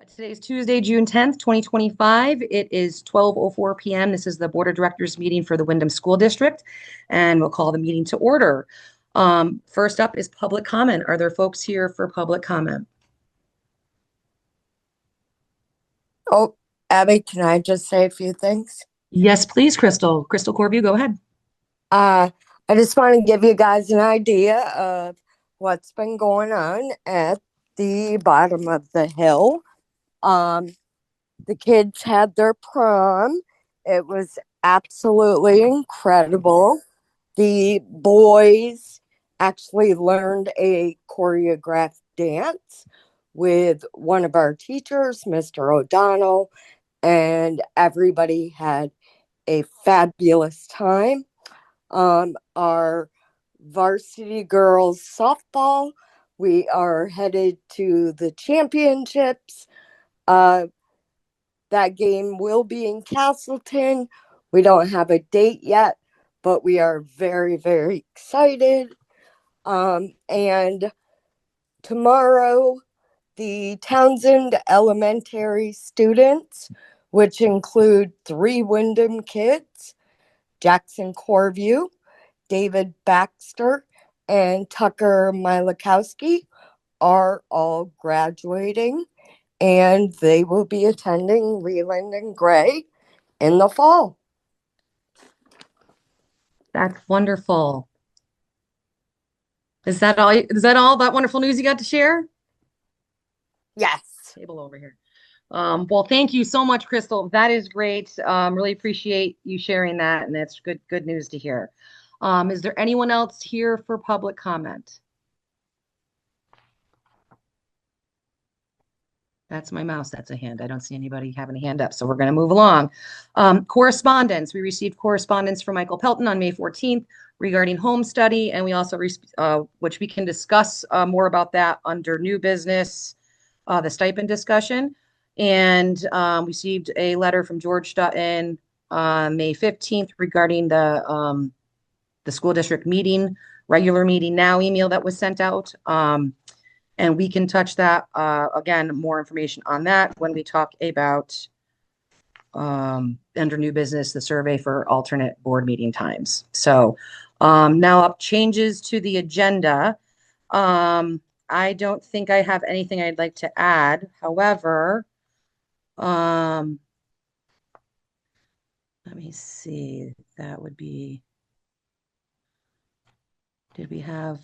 Today is Tuesday, June 10th, 2025. It is 12:04 p.m. This is the Board of Directors meeting for the Windham School District, and we'll call the meeting to order. First up is public comment. Are there folks here for public comment? Oh, Abby, can I just say a few things? Yes, please, Crystal. Crystal Corview, go ahead. I just want to give you guys an idea of what's been going on at the bottom of the hill. The kids had their prom. It was absolutely incredible. The boys actually learned a choreographed dance with one of our teachers, Mr. O'Donnell, and everybody had a fabulous time. Our varsity girls softball, we are headed to the championships. That game will be in Castleton. We don't have a date yet, but we are very, very excited. And tomorrow, the Townsend Elementary students, which include 3 Windham kids, Jackson Corview, David Baxter, and Tucker Milakowski, are all graduating, and they will be attending Leland and Gray in the fall. That's wonderful. Is that all? Is that all that wonderful news you got to share? Yes. Table over here. Well, thank you so much, Crystal. That is great. Really appreciate you sharing that, and that's good news to hear. Is there anyone else here for public comment? That's my mouse. That's a hand. I don't see anybody having a hand up, so we're going to move along. Correspondence. We received correspondence from Michael Pelton on May 14th regarding Homestudy, and we also, which we can discuss more about that under new business, the stipend discussion. And received a letter from George Dutton on May 15th regarding the school district meeting, regular meeting now email that was sent out. And we can touch that, again, more information on that when we talk about under new business, the survey for alternate board meeting times. So now up changes to the agenda. I don't think I have anything I'd like to add. However, let me see, that would be, did we have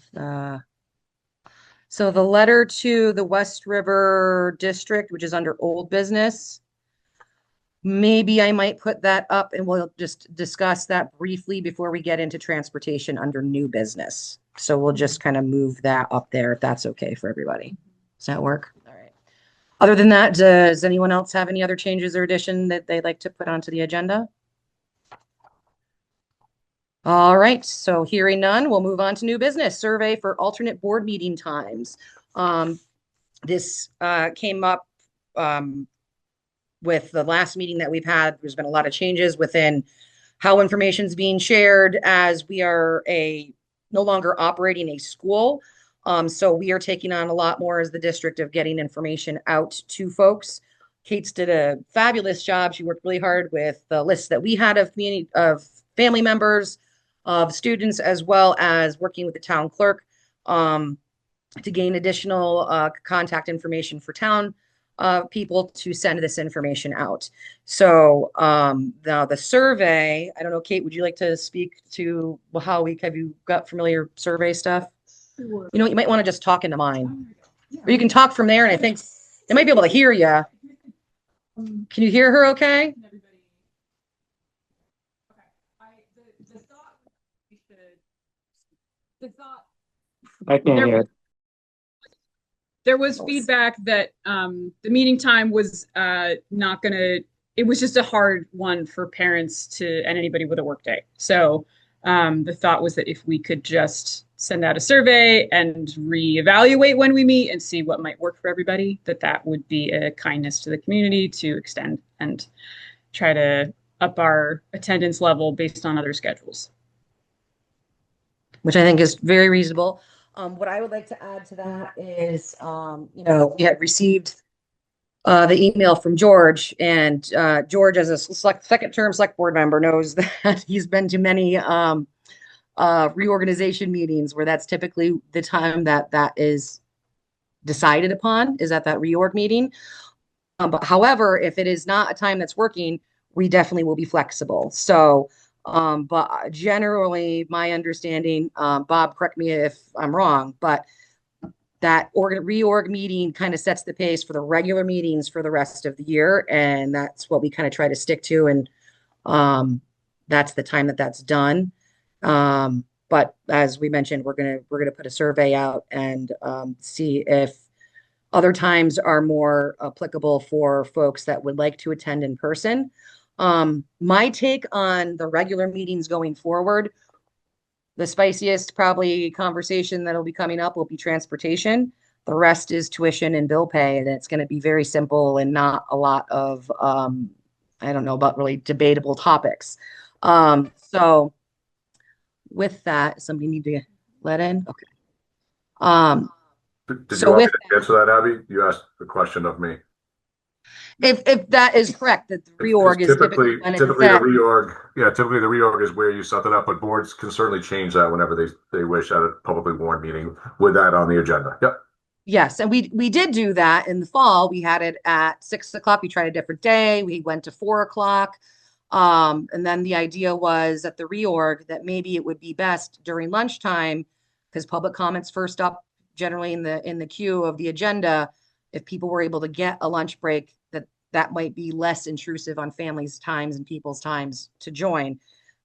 so the letter to the West River District, which is under old business, maybe I might put that up and we'll just discuss that briefly before we get into transportation under new business. So we'll just kind of move that up there if that's okay for everybody. Does that work? All right. Other than that, does anyone else have any other changes or addition that they'd like to put onto the agenda? All right, so hearing none, we'll move on to new business, survey for alternate board meeting times. This came up with the last meeting that we've had. There's been a lot of changes within how information is being shared as we are no longer operating a school. So we are taking on a lot more as the district of getting information out to folks. Kate's did a fabulous job. She worked really hard with the list that we had of family members, of students, as well as working with the town clerk to gain additional contact information for town people to send this information out. So now the survey, I don't know, Kate, would you like to speak to have you got familiar survey stuff? Sure. You know, you might want to just talk into mine. Yeah. Or you can talk from there, and I think they might be able to hear you. Can you hear her okay? I can't hear. There was feedback that the meeting time was not going to, it was just a hard one for parents and anybody with a work day. So the thought was that if we could just send out a survey and reevaluate when we meet and see what might work for everybody, that would be a kindness to the community to extend and try to up our attendance level based on other schedules. Which I think is very reasonable. What I would like to add to that is, we had received the email from George, and George, as a second term select board member, knows that he's been to many reorganization meetings where that's typically the time that that is decided upon, is at that reorg meeting. But however, if it is not a time that's working, we definitely will be flexible. So, but generally, my understanding, Bob, correct me if I'm wrong, but that reorg meeting kind of sets the pace for the regular meetings for the rest of the year, and that's what we kind of try to stick to. And that's the time that that's done. But as we mentioned, we're gonna put a survey out and see if other times are more applicable for folks that would like to attend in person. My take on the regular meetings going forward, the spiciest probably conversation that'll be coming up will be transportation. The rest is tuition and bill pay, and it's going to be very simple and not a lot of, I don't know about really debatable topics. So with that, somebody need to let in? Okay. Did So you want me with to answer that, Abby? You asked the question of me. if that is correct, that the reorg is typically when it's Typically the set. reorg, yeah, typically the reorg is where you set that up, but boards can certainly change that whenever they wish at a publicly warned meeting with that on the agenda. Yep. Yes, and we did do that in the fall. We had it at 6 o'clock. We tried a different day. We went to 4 o'clock. And then the idea was at the reorg that maybe it would be best during lunchtime because public comments first up generally in the queue of the agenda. If people were able to get a lunch break, that might be less intrusive on families' times and people's times to join.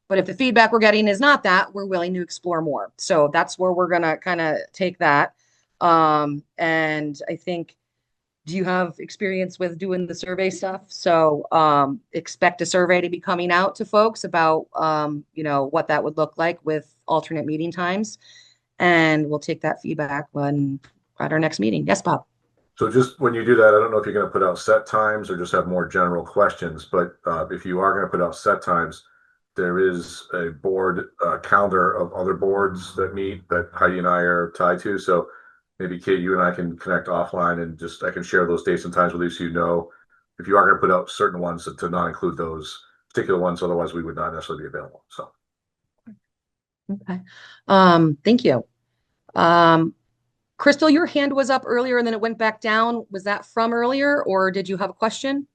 But if the feedback we're getting is not that, we're willing to explore more. So that's where we're gonna kind of take that. And I think, do you have experience with doing the survey stuff? So expect a survey to be coming out to folks about what that would look like with alternate meeting times. And we'll take that feedback when at our next meeting. Yes, Bob. So just when you do that, I don't know if you're going to put out set times or just have more general questions, but if you are going to put out set times, there is a board calendar of other boards that meet that Heidi and I are tied to. So maybe Kate, you and I can connect offline and just I can share those dates and times with you so you know if you are going to put out certain ones to not include those particular ones, otherwise we would not necessarily be available. So Okay. Thank you. Crystal, your hand was up earlier and then it went back down. Was that from earlier or did you have a question?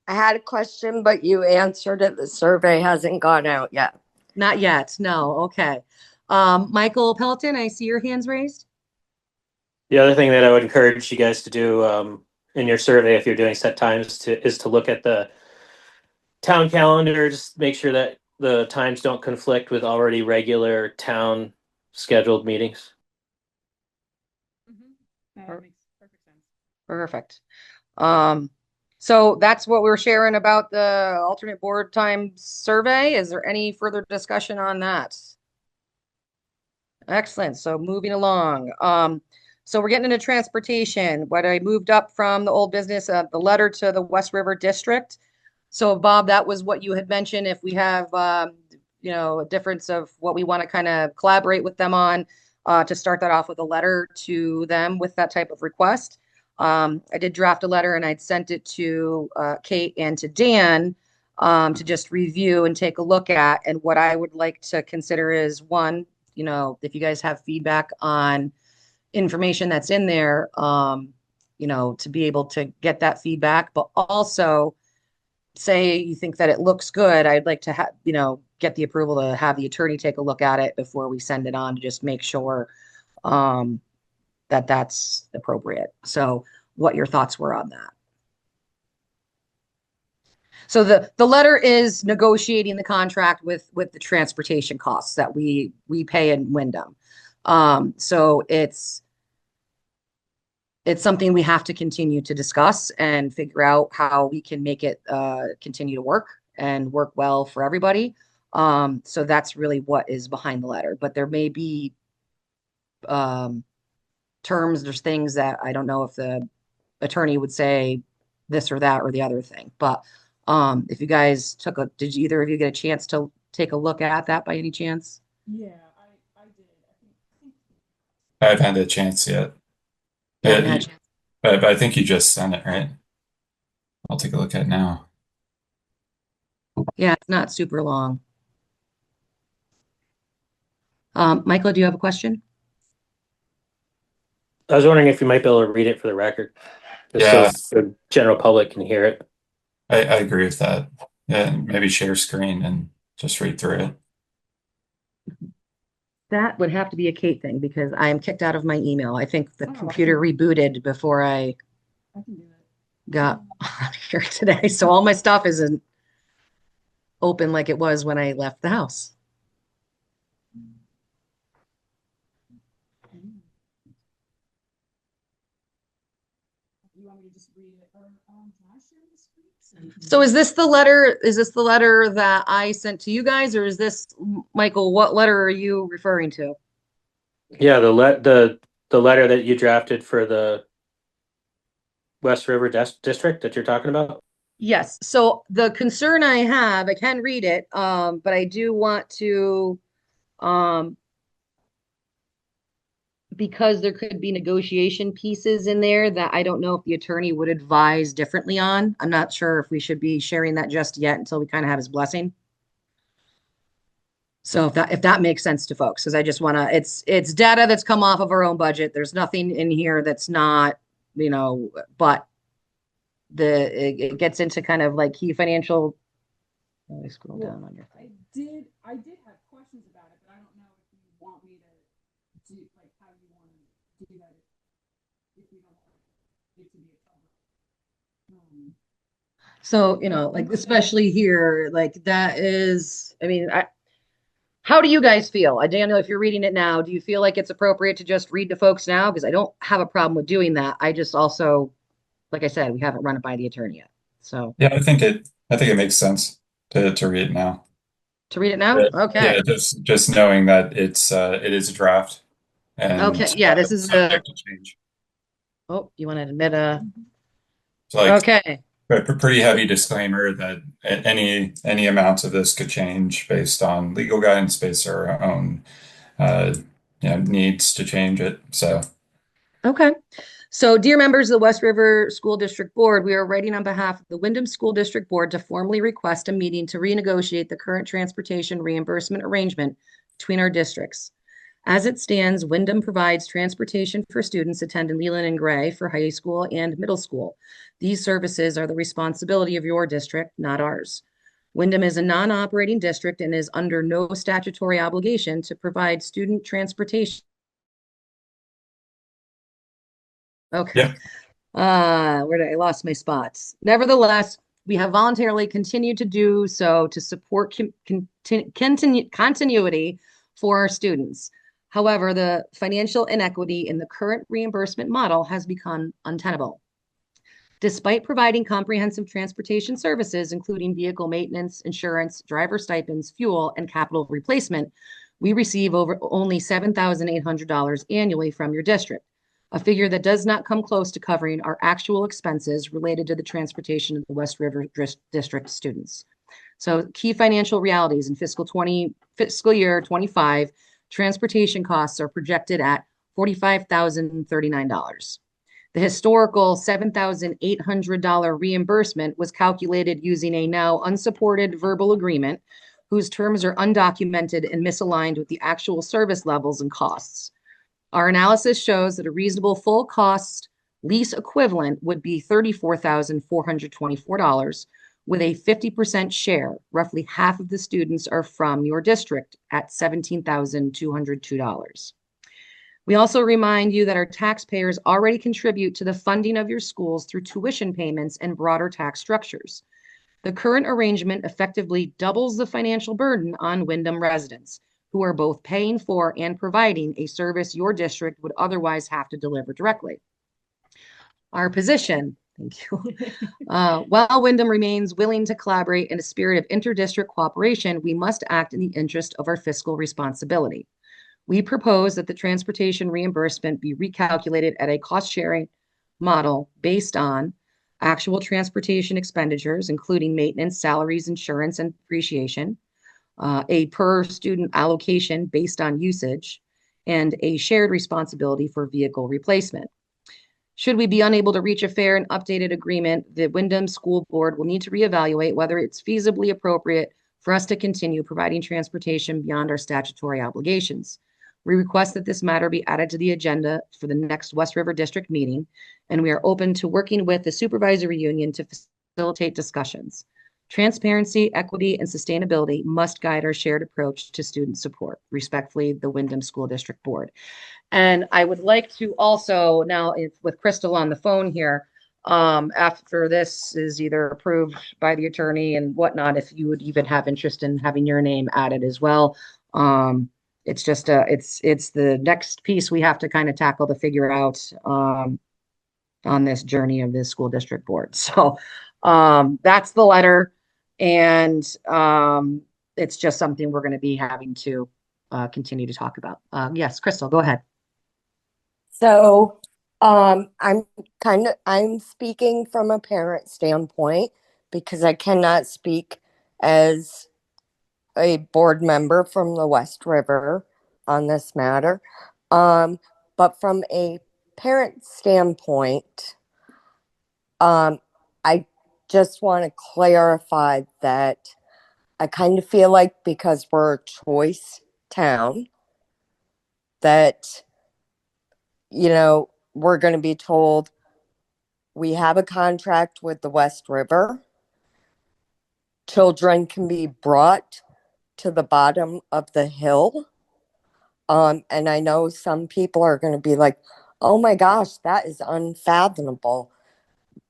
I had a question, but you answered it. The survey hasn't gone out yet. Not yet. No. Okay. Michael Pelton, I see your hands raised. The other thing that I would encourage you guys to do in your survey, if you're doing set times, is to look at the town calendar. Just make sure that the times don't conflict with already regular town scheduled meetings. That makes perfect sense. Perfect. So that's what we're sharing about the alternate board time survey. Is there any further discussion on that? Excellent. So moving along. So we're getting into transportation. What I moved up from the old business, the letter to the West River District. So Bob, that was what you had mentioned. If we have, a difference of what we want to kind of collaborate with them on, to start that off with a letter to them with that type of request. I did draft a letter and I'd sent it to Kate and to Dan to just review and take a look at. And what I would like to consider is one, if you guys have feedback on information that's in there, to be able to get that feedback, but also say you think that it looks good, I'd like to have, get the approval to have the attorney take a look at it before we send it on to just make sure that that's appropriate. So what your thoughts were on that. So the letter is negotiating the contract with the transportation costs that we pay in Windham. So it's something we have to continue to discuss and figure out how we can make it continue to work and work well for everybody. So that's really what is behind the letter. But there may be terms, there's things that I don't know if the attorney would say this or that or the other thing. But if you guys did either of you get a chance to take a look at that by any chance? Yeah, I did. I haven't had a chance yet. You haven't had a chance? But I think you just sent it, right? I'll take a look at it now. Yeah, it's not super long. Michael, do you have a question? I was wondering if you might be able to read it for the record, just Yeah, so the general public can hear it. I agree with that. Yeah, maybe share screen and just read through it. That would have to be a Kate thing because I am kicked out of my email. I think the computer rebooted before I got on here today. So all my stuff isn't open like it was when I left the house. You want me to just read it, or can I share the screen? So is this the letter that I sent to you guys, or is this, Michael, what letter are you referring to? Yeah, the letter that you drafted for the West River District that you're talking about. Yes. So the concern I have, I can read it, but I do want to, because there could be negotiation pieces in there that I don't know if the attorney would advise differently on. I'm not sure if we should be sharing that just yet until we kind of have his blessing. So if that makes sense to folks, because I just want to, it's data that's come off of our own budget. There's nothing in here that's not, but it gets into kind of like key financial. Let me scroll down on your thing. I did have questions about it, but I don't know if you want me to do like how you want to do that if you don't want it to be a problem. So, like especially here, like that is, how do you guys feel? Daniel, if you're reading it now, do you feel like it's appropriate to just read to folks now? Because I don't have a problem with doing that. I just also, like I said, we haven't run it by the attorney yet. So Yeah, I think it makes sense to read it now. to read it now? Yeah, Okay. just knowing that it is a draft and Okay. Yeah, this is subject to change. oh, you want to admit So like okay. pretty heavy disclaimer that any amounts of this could change based on legal guidance, based on our own uh, needs to change it. So Okay. So, dear members of the West River School District Board, we are writing on behalf of the Windham School District Board to formally request a meeting to renegotiate the current transportation reimbursement arrangement between our districts. As it stands, Windham provides transportation for students attending Leland and Gray for high school and middle school. These services are the responsibility of your district, not ours. Windham is a non-operating district and is under no statutory obligation to provide student transportation. Okay. yeah, Where did I lost my spots? Nevertheless, we have voluntarily continued to do so to support continuity for our students. However, the financial inequity in the current reimbursement model has become untenable. Despite providing comprehensive transportation services, including vehicle maintenance, insurance, driver stipends, fuel, and capital replacement, we receive only $7,800 annually from your district, a figure that does not come close to covering our actual expenses related to the transportation of the West River District students. So key financial realities in fiscal year 25, transportation costs are projected at $45,039. The historical $7,800 reimbursement was calculated using a now unsupported verbal agreement whose terms are undocumented and misaligned with the actual service levels and costs. Our analysis shows that a reasonable full cost lease equivalent would be $34,424 with a 50% share. Roughly half of the students are from your district at $17,202. We also remind you that our taxpayers already contribute to the funding of your schools through tuition payments and broader tax structures. The current arrangement effectively doubles the financial burden on Windham residents, who are both paying for and providing a service your district would otherwise have to deliver directly. Our position, thank you, while Windham remains willing to collaborate in a spirit of inter-district cooperation, we must act in the interest of our fiscal responsibility. We propose that the transportation reimbursement be recalculated at a cost-sharing model based on actual transportation expenditures, including maintenance, salaries, insurance, and depreciation, a per student allocation based on usage, and a shared responsibility for vehicle replacement. Should we be unable to reach a fair and updated agreement, the Windham School Board will need to reevaluate whether it's feasibly appropriate for us to continue providing transportation beyond our statutory obligations. We request that this matter be added to the agenda for the next West River District meeting, and we are open to working with the supervisory union to facilitate discussions. Transparency, equity, and sustainability must guide our shared approach to student support. Respectfully, the Windham School District Board. And I would like to also now, with Crystal on the phone here, after this is either approved by the attorney and whatnot, if you would even have interest in having your name added as well. It's just it's the next piece we have to kind of tackle to figure out on this journey of this school district board. So that's the letter, and it's just something we're going to be having to continue to talk about. Yes, Crystal, go ahead. So I'm speaking from a parent standpoint because I cannot speak as a board member from the West River on this matter. But from a parent standpoint, I just want to clarify that I kind of feel like because we're a choice town, that, you know, we're going to be told we have a contract with the West River. Children can be brought to the bottom of the hill. And I know some people are going to be like, oh my gosh, that is unfathomable.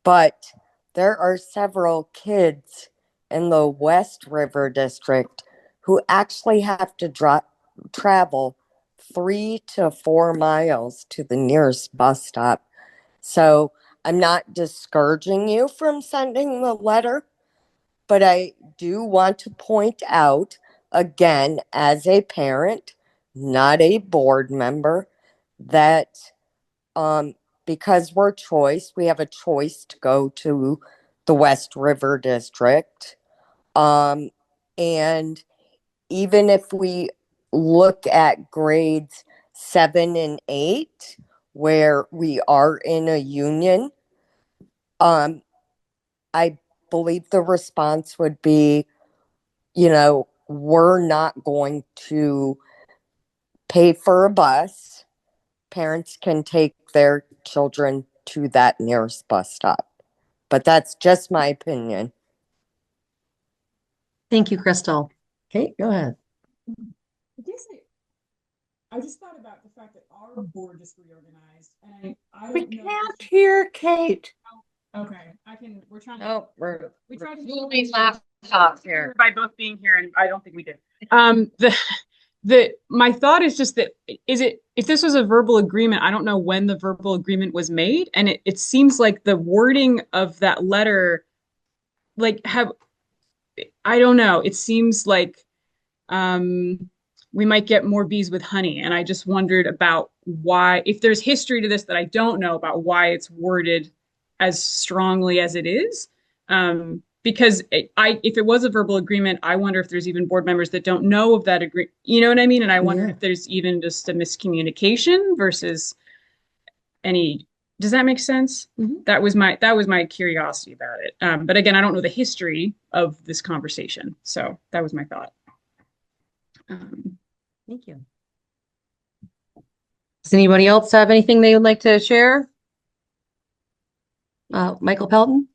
But there are several kids in the West River District who actually have to travel 3 to 4 miles to the nearest bus stop. So I'm not discouraging you from sending the letter, but I do want to point out, again, as a parent, not a board member, that because we're choice, we have a choice to go to the West River District. And even if we look at grades 7 and 8, where we are in a union, I believe the response would be, you know, we're not going to pay for a bus. Parents can take their children to that nearest bus stop. But that's just my opinion. Thank you, Crystal. Kate, go ahead. I just thought about the fact that our board just reorganized, and I We don't know. can't hear Kate. Okay, I can. We're trying to. Oh, we tried to moving laptops here by both being here, and I don't think we did. My thought is just that if this was a verbal agreement, I don't know when the verbal agreement was made, and it seems like the wording of that letter, I don't know. It seems like we might get more bees with honey, and I just wondered about why, if there's history to this that I don't know about, why it's worded as strongly as it is. Because if it was a verbal agreement, I wonder if there's even board members that don't know of that agreement. You know what I mean? And I wonder if there's even just a miscommunication versus any. Does that make sense? Mm-hmm. That was my curiosity about it. But again, I don't know the history of this conversation, so that was my thought. Thank you. Does anybody else have anything they would like to share? Michael Pelton?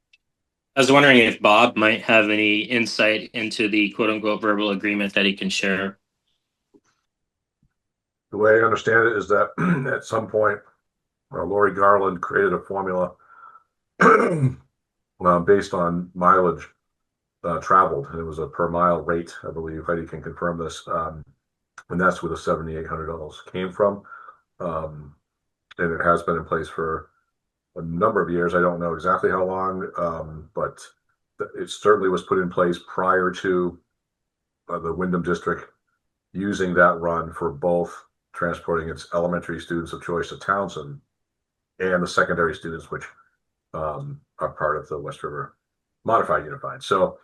I was wondering if Bob might have any insight into the quote unquote verbal agreement that he can share. The way I understand it is that at some point, Lori Garland created a formula based on mileage traveled, and it was a per mile rate, I believe. Heidi can confirm this. And that's where the $7,800 came from. And it has been in place for a number of years. I don't know exactly how long, but it certainly was put in place prior to the Windham District using that run for both transporting its elementary students of choice to Townsend and the secondary students, which are part of the West River Modified Unified. So,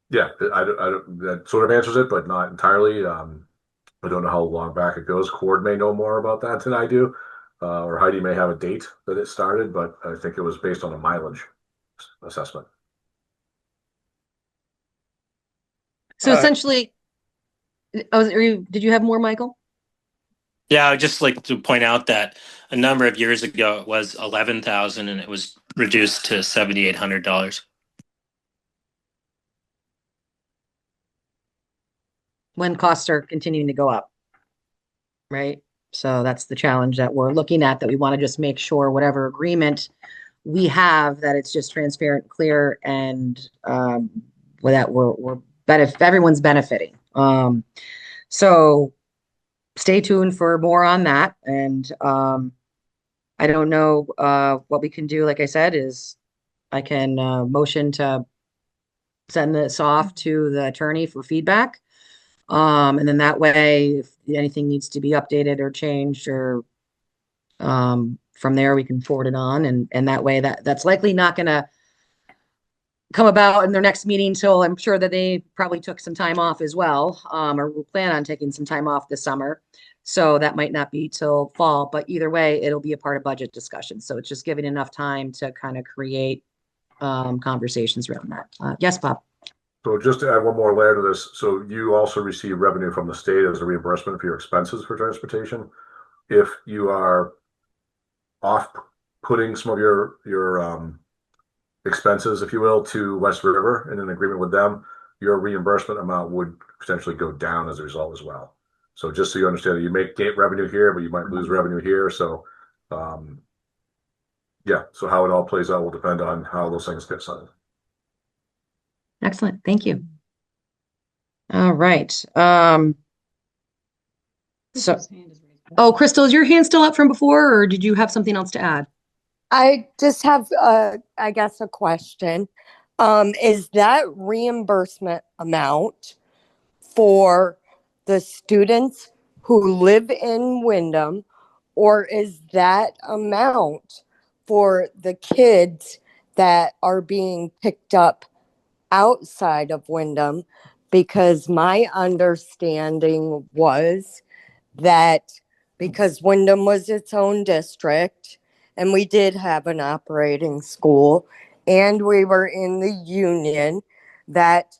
yeah, that sort of answers it, but not entirely. I don't know how long back it goes. Cord may know more about that than I do. or Heidi may have a date that it started, but I think it was based on a mileage assessment. So essentially, did you have more, Michael? Yeah, I would just like to point out that a number of years ago it was 11,000 and it was reduced to $7,800. When costs are continuing to go up, right? So that's the challenge that we're looking at, that we want to just make sure whatever agreement we have, that it's just transparent, clear, and that everyone's benefiting. So stay tuned for more on that. And I don't know what we can do. Like I said, is I can motion to send this off to the attorney for feedback. And then that way, if anything needs to be updated or changed, or from there we can forward it on. And that way that's likely not going to come about in their next meeting. So I'm sure that they probably took some time off as well, or will plan on taking some time off this summer. So that might not be till fall, but either way, it'll be a part of budget discussion. So it's just giving enough time to kind of create conversations around that. Yes, Bob. So just to add one more layer to this, so you also receive revenue from the state as a reimbursement for your expenses for transportation. If you are off putting some of your expenses, if you will, to West River in an agreement with them, your reimbursement amount would potentially go down as a result as well. So just so you understand that you make gate revenue here, but you might lose revenue here. So yeah, so how it all plays out will depend on how those things get signed. Excellent. Thank you. All right. So, Crystal, is your hand still up from before, or did you have something else to add? I just have, I guess, a question. Is that reimbursement amount for the students who live in Windham, or is that amount for the kids that are being picked up outside of Windham? Because my understanding was that because Windham was its own district, and we did have an operating school, and we were in the union, that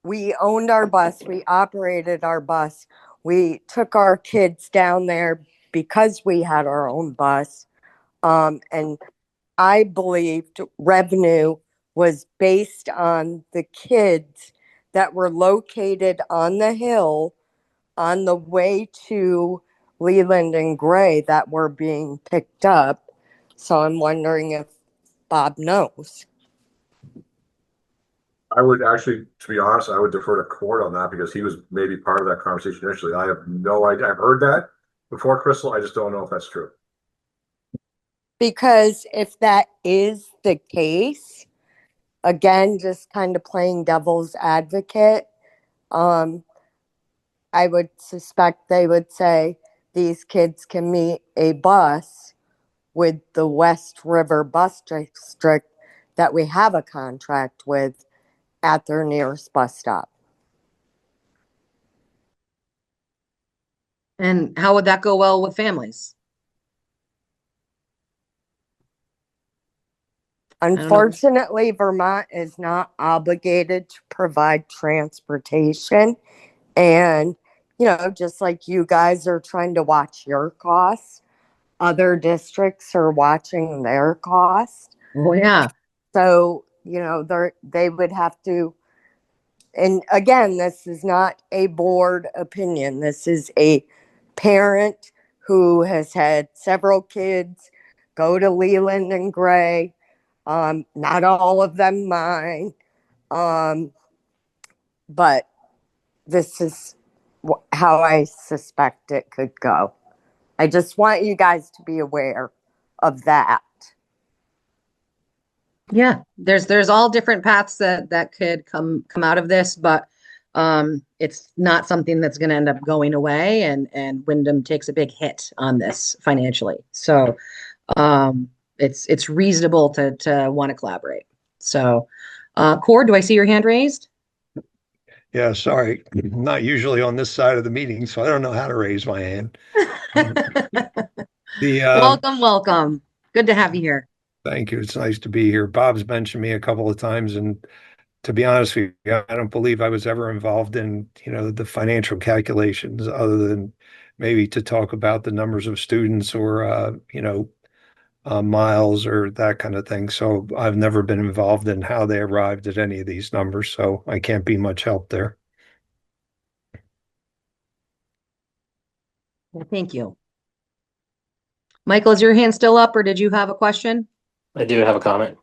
we owned our bus, we operated our bus, we took our kids down there because we had our own bus. And I believed revenue was based on the kids that were located on the hill on the way to Leland and Gray that were being picked up. So I'm wondering if Bob knows. I would actually, to be honest, I would defer to Cord on that because he was maybe part of that conversation initially. I have no idea. I've heard that before, Crystal. I just don't know if that's true. Because if that is the case, again, just kind of playing devil's advocate, I would suspect they would say these kids can meet a bus with the West River Bus District that we have a contract with at their nearest bus stop. And how would that go well with families? Unfortunately, Vermont is not obligated to provide transportation. And, just like you guys are trying to watch your costs, other districts are watching their costs. Oh, yeah. So, they would have to, and again, this is not a board opinion. This is a parent who has had several kids go to Leland and Gray. Not all of them mine. But this is how I suspect it could go. I just want you guys to be aware of that. Yeah, there's all different paths that could come out of this, but it's not something that's going to end up going away, and Windham takes a big hit on this financially. So it's reasonable to want to collaborate. So Cord, do I see your hand raised? Yeah, sorry. I'm not usually on this side of the meeting, so I don't know how to raise my hand. The Welcome, welcome. Good to have you here. Thank you. It's nice to be here. Bob's mentioned me a couple of times, and to be honest with you, I don't believe I was ever involved in, the financial calculations other than maybe to talk about the numbers of students or miles or that kind of thing. So I've never been involved in how they arrived at any of these numbers, so I can't be much help there. Well, thank you. Michael, is your hand still up or did you have a question? I do have a comment.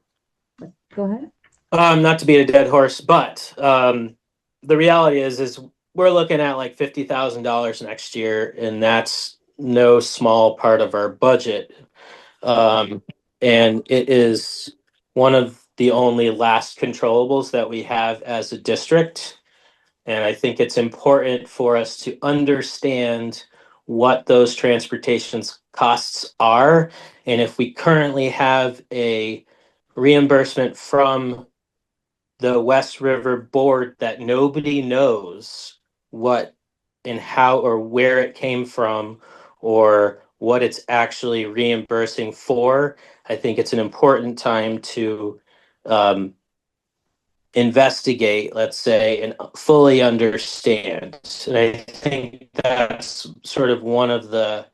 Go ahead. Not to beat a dead horse, but the reality is we're looking at like $50,000 next year, and that's no small part of our budget. And it is one of the only last controllables that we have as a district. And I think it's important for us to understand what those transportation costs are. And if we currently have a reimbursement from the West River board that nobody knows what and how or where it came from or what it's actually reimbursing for, I think it's an important time to investigate, let's say, and fully understand. And I think that's sort of one of the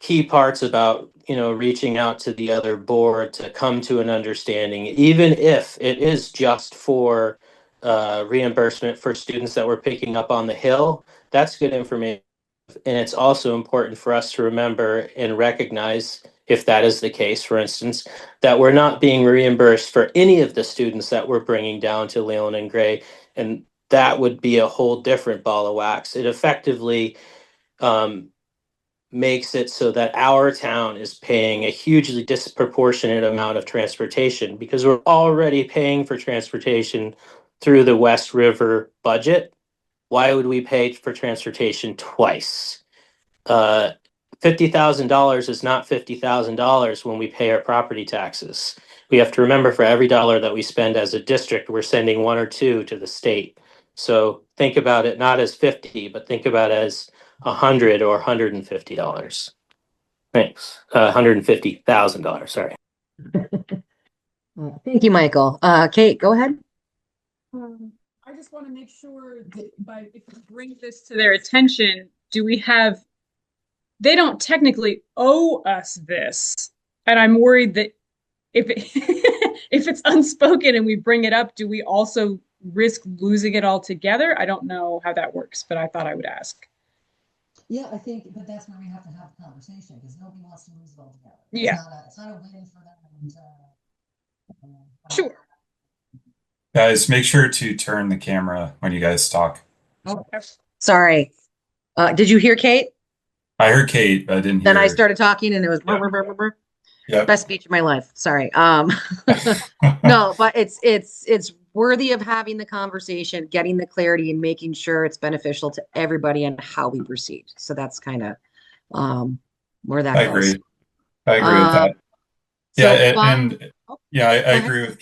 key parts about reaching out to the other board to come to an understanding, even if it is just for reimbursement for students that we're picking up on the hill. That's good information, and it's also important for us to remember and recognize, if that is the case, for instance, that we're not being reimbursed for any of the students that we're bringing down to Leland and Gray, and that would be a whole different ball of wax. It effectively makes it so that our town is paying a hugely disproportionate amount of transportation because we're already paying for transportation through the West River budget. Why would we pay for transportation twice? $50,000 is not $50,000 when we pay our property taxes. We have to remember, for every dollar that we spend as a district, we're sending 1 or 2 to the state. So think about it not as 50, but think about it as $100 or $150. Thanks. $150,000. Sorry. Thank you, Michael. Kate, go ahead. I just want to make sure that if we bring this to their attention, they don't technically owe us this. And I'm worried that if if it's unspoken and we bring it up, do we also risk losing it altogether? I don't know how that works, but I thought I would ask. Yeah, I think, but that's where we have to have a conversation because nobody wants to lose it altogether. Yeah. It's not a win for them. Sure. Guys, make sure to turn the camera when you guys talk. Oh, sorry. Did you hear Kate? I heard Kate, but I didn't hear. Then I started talking and it was Yep. best speech of my life. Sorry. No, but it's worthy of having the conversation, getting the clarity and making sure it's beneficial to everybody and how we proceed. So that's kind of where that I goes. agree. I agree with that. So, I agree with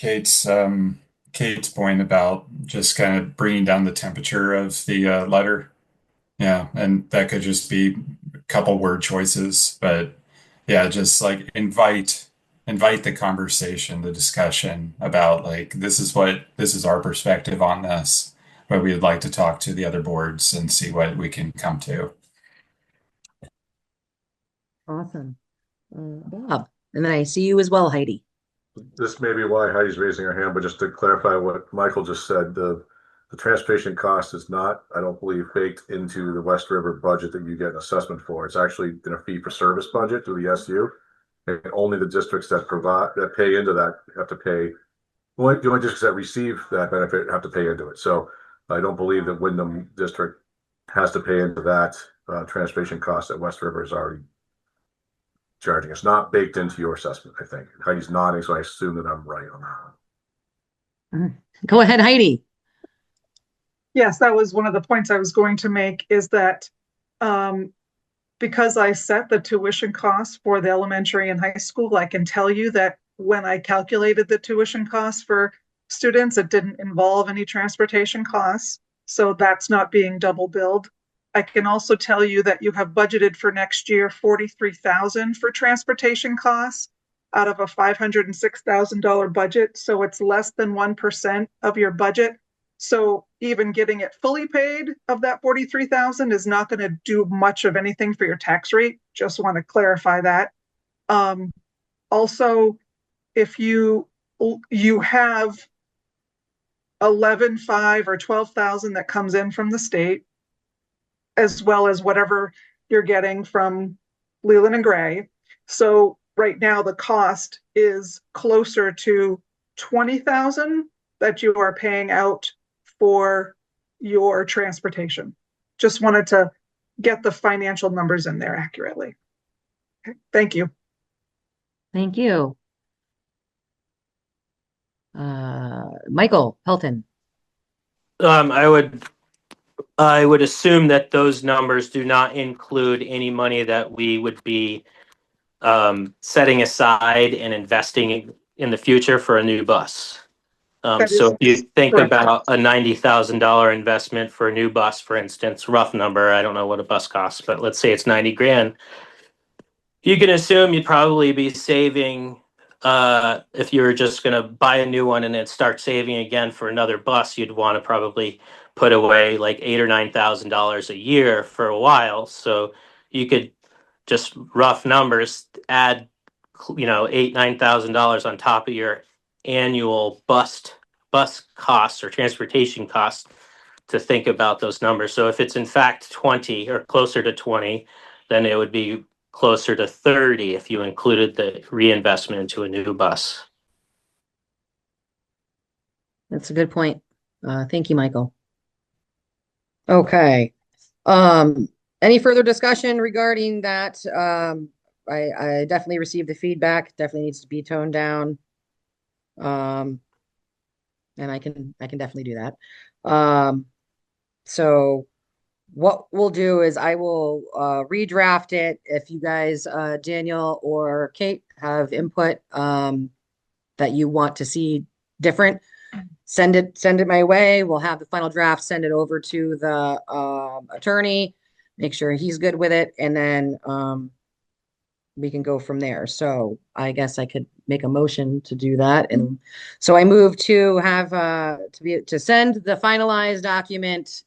Kate's point about just kind of bringing down the temperature of the letter. Yeah, and that could just be a couple word choices, but yeah, just like invite the conversation, the discussion about like this is our perspective on this, but we would like to talk to the other boards and see what we can come to. Awesome. Bob, and then I see you as well, Heidi. This may be why Heidi's raising her hand, but just to clarify what Michael just said, the transportation cost is not, I don't believe, baked into the West River budget that you get an assessment for. It's actually in a fee for service budget through the SU. And only the districts that pay into that have to pay. The only districts that receive that benefit have to pay into it. So I don't believe that Windham district has to pay into that transportation cost that West River is already charging. It's not baked into your assessment, I think. Heidi's nodding, so I assume that I'm right on that one. Go ahead, Heidi. Yes, that was one of the points I was going to make, is that because I set the tuition costs for the elementary and high school, I can tell you that when I calculated the tuition costs for students, it didn't involve any transportation costs. So that's not being double billed. I can also tell you that you have budgeted for next year $43,000 for transportation costs out of a $506,000 budget. So it's less than 1% of your budget. So even getting it fully paid of that 43,000 is not going to do much of anything for your tax rate. Just want to clarify that. Also, if you have 11,500 or 12,000 that comes in from the state, as well as whatever you're getting from Leland and Gray. So right now the cost is closer to 20,000 that you are paying out for your transportation. Just wanted to get the financial numbers in there accurately. Okay, thank you. Thank you. Michael Pelton. I would assume that those numbers do not include any money that we would be setting aside and investing in the future for a new bus. So if you think correct. about a $90,000 investment for a new bus, for instance, rough number, I don't know what a bus costs, but let's say it's 90 grand. You can assume you'd probably be saving, if you were just going to buy a new one and then start saving again for another bus, you'd want to probably put away like $8,000 or $9,000 a year for a while. So you could just rough numbers add, $8,000-9,000 on top of your annual bus costs or transportation costs to think about those numbers. So if it's in fact 20 or closer to 20, then it would be closer to 30 if you included the reinvestment into a new bus. That's a good point. Thank you, Michael. Okay. Any further discussion regarding that? I definitely received the feedback. Definitely needs to be toned down. And I can definitely do that. So what we'll do is I will redraft it. If you guys, Daniel or Kate, have input that you want to see different, send it my way. We'll have the final draft, send it over to the attorney, make sure he's good with it, and then we can go from there. So I guess I could make a motion to do that. And so I move to have to send the finalized document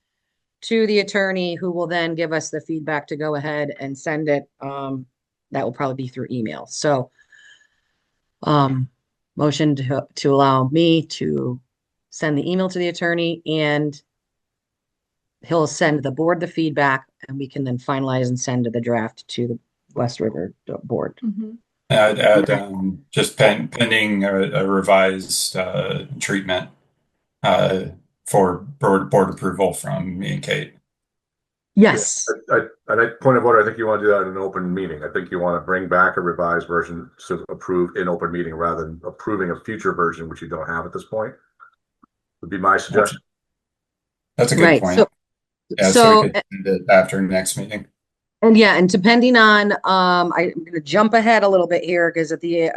to the attorney, who will then give us the feedback to go ahead and send it. That will probably be through email. So motion to allow me to send the email to the attorney, and he'll send the board the feedback, and we can then finalize and send the draft to the West River board. Just pending a revised treatment for board approval from me and Kate. Yes. Point of order, I think you want to do that in an open meeting. I think you want to bring back a revised version to approve in open meeting rather than approving a future version, which you don't have at this point. Would be my suggestion. That's a good point. So we could send it after next meeting. And yeah, and depending on, I'm going to jump ahead a little bit here, because at the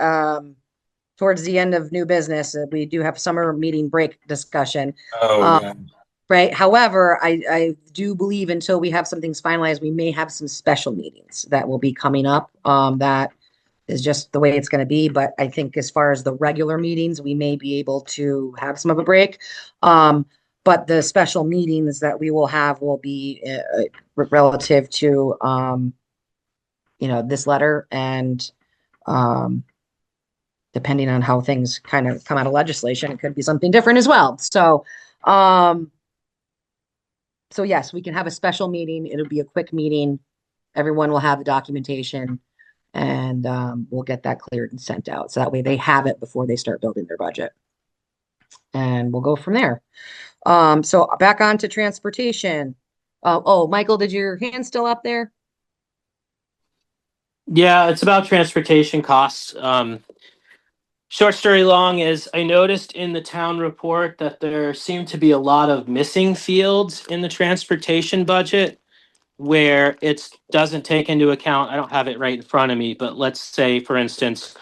towards the end of new business, we do have summer meeting break discussion. Yeah. Right. However, I do believe until we have some things finalized, we may have some special meetings that will be coming up. That is just the way it's going to be. But I think as far as the regular meetings, we may be able to have some of a break. But the special meetings that we will have will be relative to, this letter, and depending on how things kind of come out of legislation, it could be something different as well. So, so yes, we can have a special meeting. It'll be a quick meeting. Everyone will have the documentation, and we'll get that cleared and sent out. So that way they have it before they start building their budget. And we'll go from there. So back on to transportation. Michael, did your hand still up there? Yeah, it's about transportation costs. Short story long is I noticed in the town report that there seemed to be a lot of missing fields in the transportation budget where it doesn't take into account, I don't have it right in front of me, but let's say, for instance,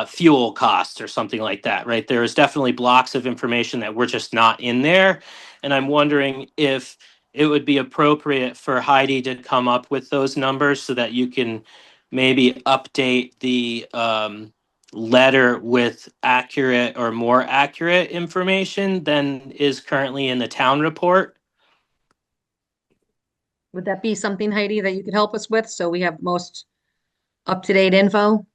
fuel costs or something like that, right? There is definitely blocks of information that were just not in there. And I'm wondering if it would be appropriate for Heidi to come up with those numbers so that you can maybe update the letter with accurate or more accurate information than is currently in the town report. Would that be something, Heidi, that you could help us with so we have most up-to-date info?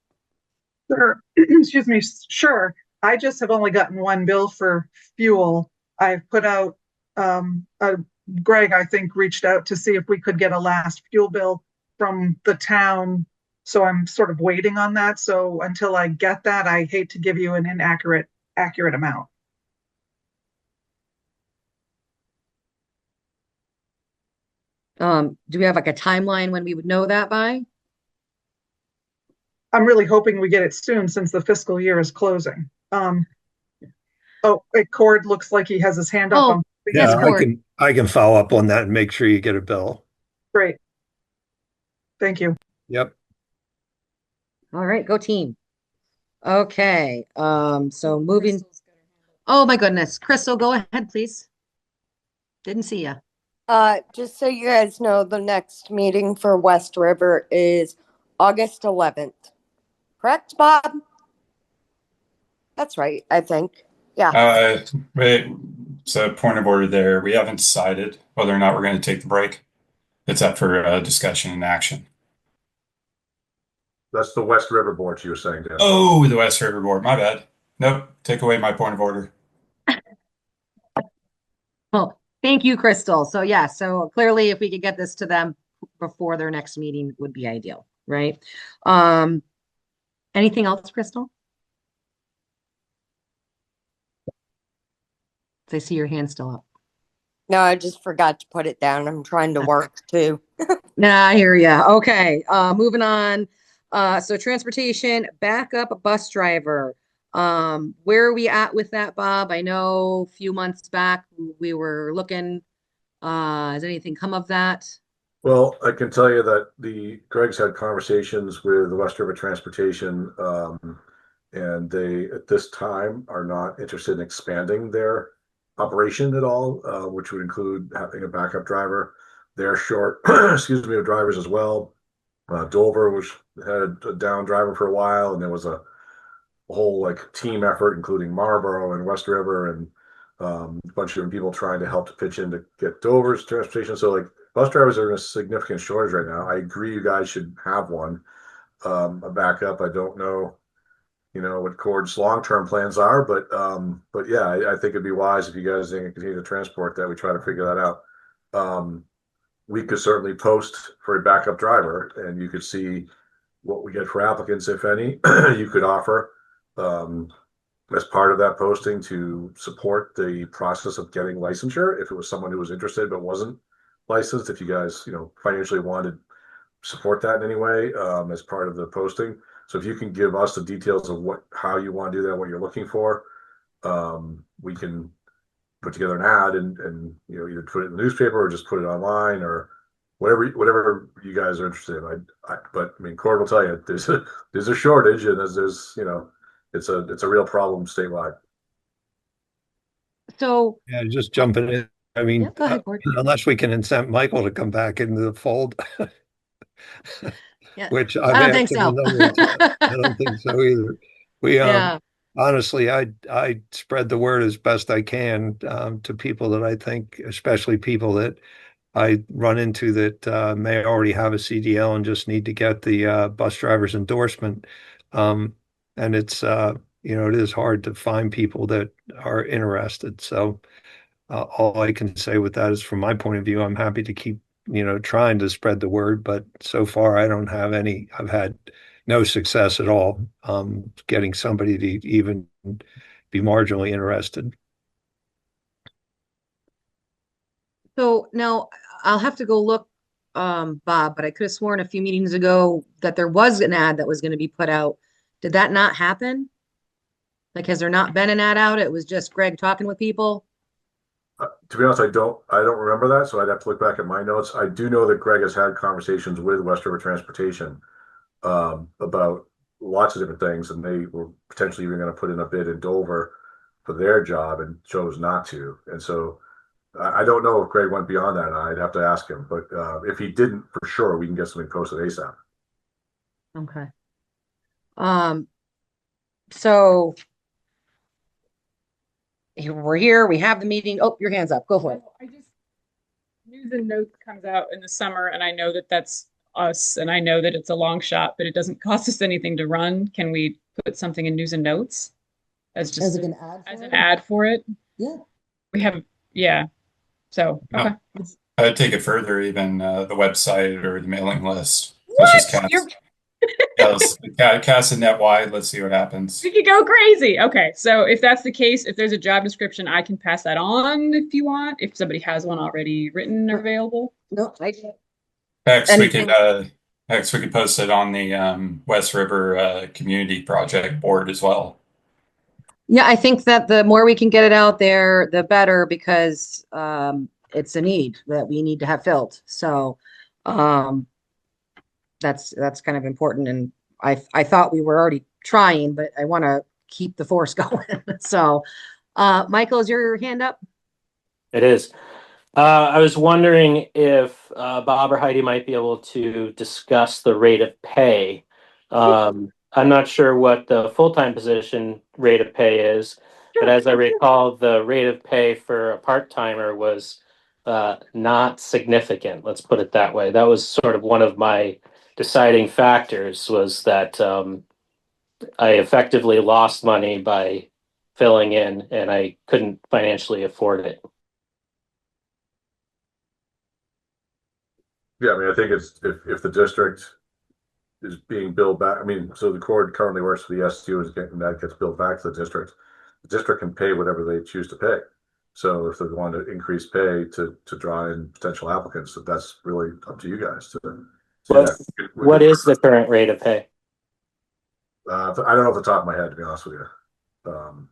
Sure. Excuse me. Sure. I just have only gotten one bill for fuel. I've put out, Greg, I think, reached out to see if we could get a last fuel bill from the town. So I'm sort of waiting on that. So until I get that, I hate to give you an accurate amount. Do we have like a timeline when we would know that by? I'm really hoping we get it soon since the fiscal year is closing. Oh, Cord looks like he has his hand up. Oh, yes, Yeah, Cord. I can follow up on that and make sure you get a bill. Great. Thank you. Yep. All right, go team. Okay, so moving. Oh my goodness, Crystal, go ahead, please. Didn't see you. Just so you guys know, the next meeting for West River is August 11th. Correct, Bob? That's right, I think. Yeah. Wait, so point of order there. We haven't decided whether or not we're going to take the break. It's up for discussion and action. That's the West River Board you were saying, Dan. Oh, the West River Board. My bad. Nope. Take away my point of order. Well, thank you, Crystal. So yeah, so clearly if we could get this to them before their next meeting would be ideal, right? Anything else, Crystal? I see your hand still up. No, I just forgot to put it down. I'm trying to work too. Nah, I hear ya. Okay, moving on. So transportation, backup bus driver. Where are we at with that, Bob? I know a few months back we were looking. Has anything come of that? Well, I can tell you that Greg's had conversations with the West River Transportation, and they at this time are not interested in expanding their operation at all, which would include having a backup driver. They're short, excuse me, of drivers as well. Dover had a down driver for a while, and there was a whole like team effort, including Marlboro and West River and a bunch of different people trying to help to pitch in to get Dover's transportation. So like bus drivers are in a significant shortage right now. I agree you guys should have one, a backup. I don't know, what Cord's long-term plans are, but yeah, I think it'd be wise if you guys didn't continue to transport that, we try to figure that out. We could certainly post for a backup driver and you could see what we get for applicants, if any. You could offer as part of that posting to support the process of getting licensure if it was someone who was interested but wasn't licensed. If you guys, financially wanted support that in any way as part of the posting. So if you can give us the details of how you want to do that, what you're looking for, we can put together an ad and either put it in the newspaper or just put it online or whatever you guys are interested in. But I mean, Cord will tell you there's a shortage and there's it's a real problem statewide. So Yeah, just jumping in. I mean, yeah, go ahead, Cord. unless we can incent Michael to come back into the fold, Yeah, which I don't think asked him so. a number of times. I don't think so either. We Yeah. honestly, I spread the word as best I can to people that I think, especially people that I run into that may already have a CDL and just need to get the bus driver's endorsement. And it's it is hard to find people that are interested. So all I can say with that is, from my point of view, I'm happy to keep trying to spread the word, but so far I don't have any. I've had no success at all getting somebody to even be marginally interested. So now I'll have to go look, Bob, but I could have sworn a few meetings ago that there was an ad that was going to be put out. Did that not happen? Like, has there not been an ad out? It was just Greg talking with people? To be honest, I don't remember that, so I'd have to look back at my notes. I do know that Greg has had conversations with West River Transportation about lots of different things, and they were potentially even going to put in a bid in Dover for their job and chose not to. And so I don't know if Greg went beyond that. I'd have to ask him, but if he didn't, for sure, we can get something posted ASAP. Okay. So we're here, we have the meeting. Oh, your hand's up. Go for it. I just News and Notes comes out in the summer, and I know that that's us, and I know that it's a long shot, but it doesn't cost us anything to run. Can we put something in News and Notes as just As like an ad as for an it? ad for it? Yeah. We have, yeah. So, okay. I'd take it further, even the website or the mailing list. Let's What? just cast a net wide. Let's see what happens. We could go crazy. Okay, so if that's the case, if there's a job description, I can pass that on if you want, if somebody has one already written or available. No, Hex, we could anything. post it on the West River Community Project board as well. Yeah, I think that the more we can get it out there, the better, because it's a need that we need to have filled. So that's kind of important. And I thought we were already trying, but I want to keep the force going. So Michael, is your hand up? It is. I was wondering if Bob or Heidi might be able to discuss the rate of pay. I'm not sure what the full-time position rate of pay is, but as I recall, the rate of pay for a part-timer was not significant. Let's put it that way. That was sort of one of my deciding factors, was that I effectively lost money by filling in, and I couldn't financially afford it. Yeah, I mean, I think it's if the district is being billed back. I mean, so the cord currently works for the SU is getting that gets billed back to the district. The district can pay whatever they choose to pay. So if they want to increase pay to draw in potential applicants, that's really up to you guys to do that. What is the current rate of pay? I don't know off the top of my head, to be honest with you.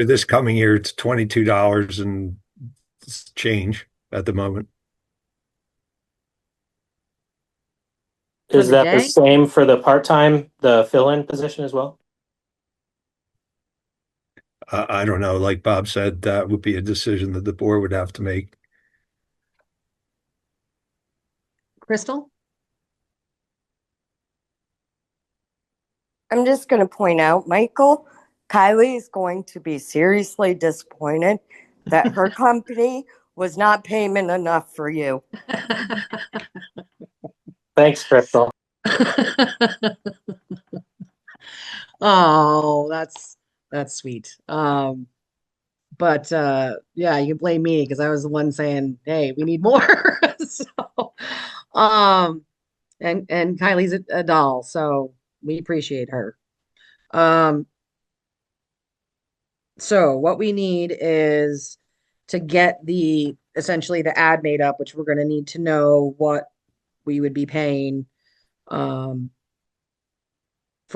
This coming year, it's $22 and change at the moment. Is that the same for the part-time, the fill-in position as well? I don't know. Like Bob said, that would be a decision that the board would have to make. Crystal? I'm just going to point out, Michael, Kylie is going to be seriously disappointed that her company was not payment enough for you. Thanks, Crystal. Oh, that's sweet. But yeah, you can blame me because I was the one saying, hey, we need more. So and Kylie's a doll, so we appreciate her. So what we need is to get essentially the ad made up, which we're going to need to know what we would be paying for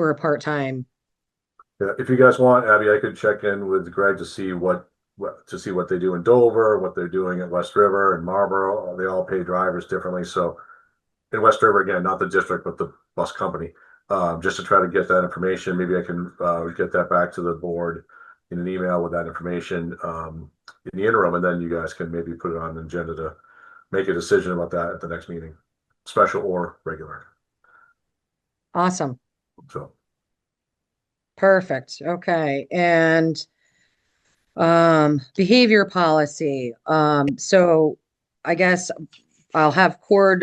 a part-time. Yeah, if you guys want, Abby, I could check in with Greg to see what they do in Dover, what they're doing at West River and Marlboro. They all pay drivers differently. So in West River, again, not the district, but the bus company, just to try to get that information. Maybe I can get that back to the board in an email with that information in the interim, and then you guys can maybe put it on the agenda to make a decision about that at the next meeting, special or regular. Awesome. So Perfect. Okay. And behavior policy. So I guess I'll have Cord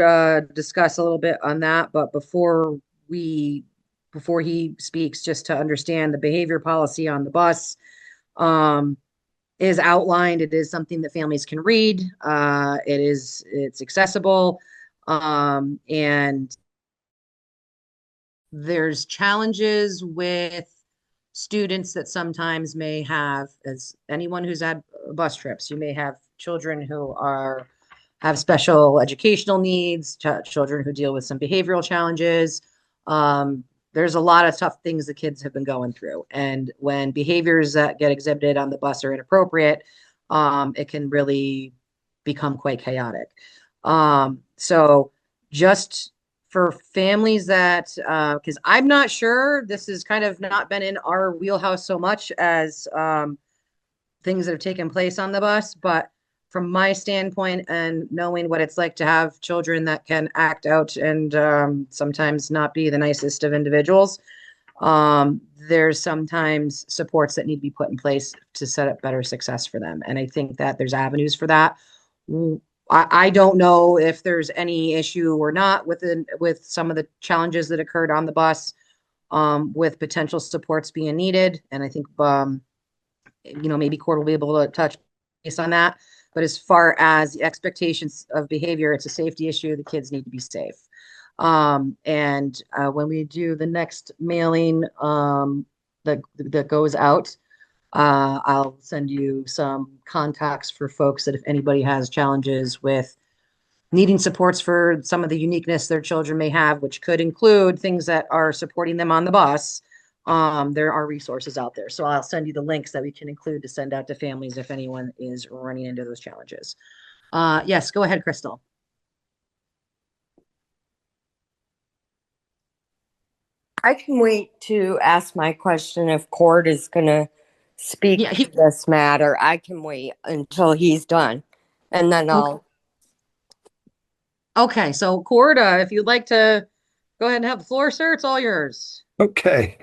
discuss a little bit on that, but before he speaks, just to understand the behavior policy on the bus is outlined. It is something that families can read. It's accessible. And there's challenges with students that sometimes may have, as anyone who's had bus trips, you may have children who have special educational needs, children who deal with some behavioral challenges. There's a lot of tough things the kids have been going through. And when behaviors that get exhibited on the bus are inappropriate, it can really become quite chaotic. So just for families that, because I'm not sure, this has kind of not been in our wheelhouse so much as things that have taken place on the bus, but from my standpoint and knowing what it's like to have children that can act out and sometimes not be the nicest of individuals, there's sometimes supports that need to be put in place to set up better success for them. And I think that there's avenues for that. I don't know if there's any issue or not with some of the challenges that occurred on the bus, with potential supports being needed. And I think, maybe Court will be able to touch base on that. But as far as the expectations of behavior, it's a safety issue. The kids need to be safe. And when we do the next mailing that goes out, I'll send you some contacts for folks that if anybody has challenges with needing supports for some of the uniqueness their children may have, which could include things that are supporting them on the bus, there are resources out there. So I'll send you the links that we can include to send out to families if anyone is running into those challenges. Yes, go ahead, Crystal. I can wait to ask my question if Court is going to speak to this matter. I can wait until he's done, and then I'll. Okay, so Court, if you'd like to go ahead and have the floor, sir, it's all yours. Okay.